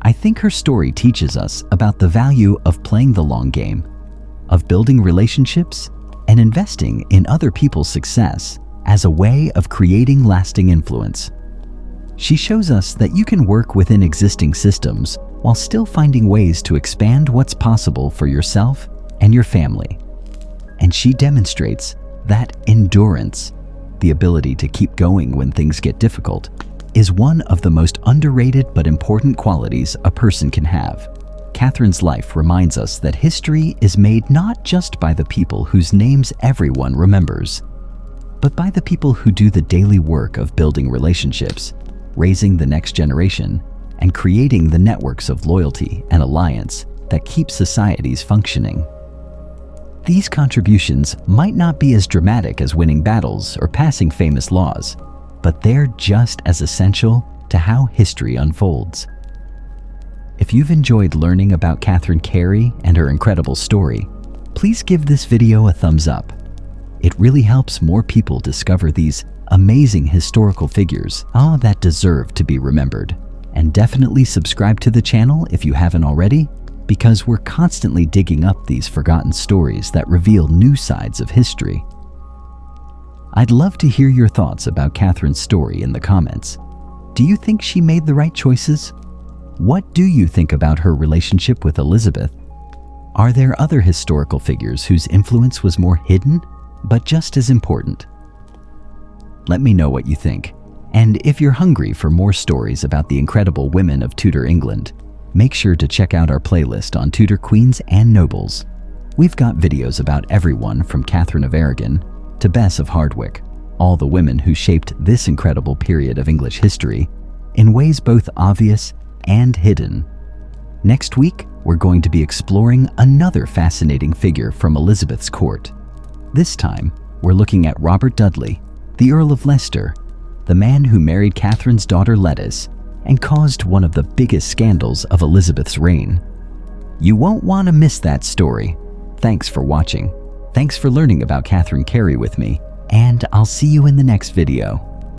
I think her story teaches us about the value of playing the long game, of building relationships, and investing in other people's success as a way of creating lasting influence. She shows us that you can work within existing systems while still finding ways to expand what's possible for yourself and your family. And she demonstrates that endurance, the ability to keep going when things get difficult, is one of the most underrated but important qualities a person can have. Catherine's life reminds us that history is made not just by the people whose names everyone remembers, but by the people who do the daily work of building relationships, raising the next generation, and creating the networks of loyalty and alliance that keep societies functioning. These contributions might not be as dramatic as winning battles or passing famous laws, but they're just as essential to how history unfolds. If you've enjoyed learning about Catherine Carey and her incredible story, please give this video a thumbs up. It really helps more people discover these amazing historical figures, that deserve to be remembered. And definitely subscribe to the channel if you haven't already, because we're constantly digging up these forgotten stories that reveal new sides of history. I'd love to hear your thoughts about Catherine's story in the comments. Do you think she made the right choices? What do you think about her relationship with Elizabeth? Are there other historical figures whose influence was more hidden, but just as important? Let me know what you think. And if you're hungry for more stories about the incredible women of Tudor England, make sure to check out our playlist on Tudor queens and nobles. We've got videos about everyone from Catherine of Aragon to Bess of Hardwicke, all the women who shaped this incredible period of English history in ways both obvious and hidden. Next week, we're going to be exploring another fascinating figure from Elizabeth's court. This time, we're looking at Robert Dudley, the Earl of Leicester, the man who married Catherine's daughter Lettice and caused one of the biggest scandals of Elizabeth's reign. You won't want to miss that story. Thanks for watching. Thanks for learning about Catherine Carey with me, and I'll see you in the next video.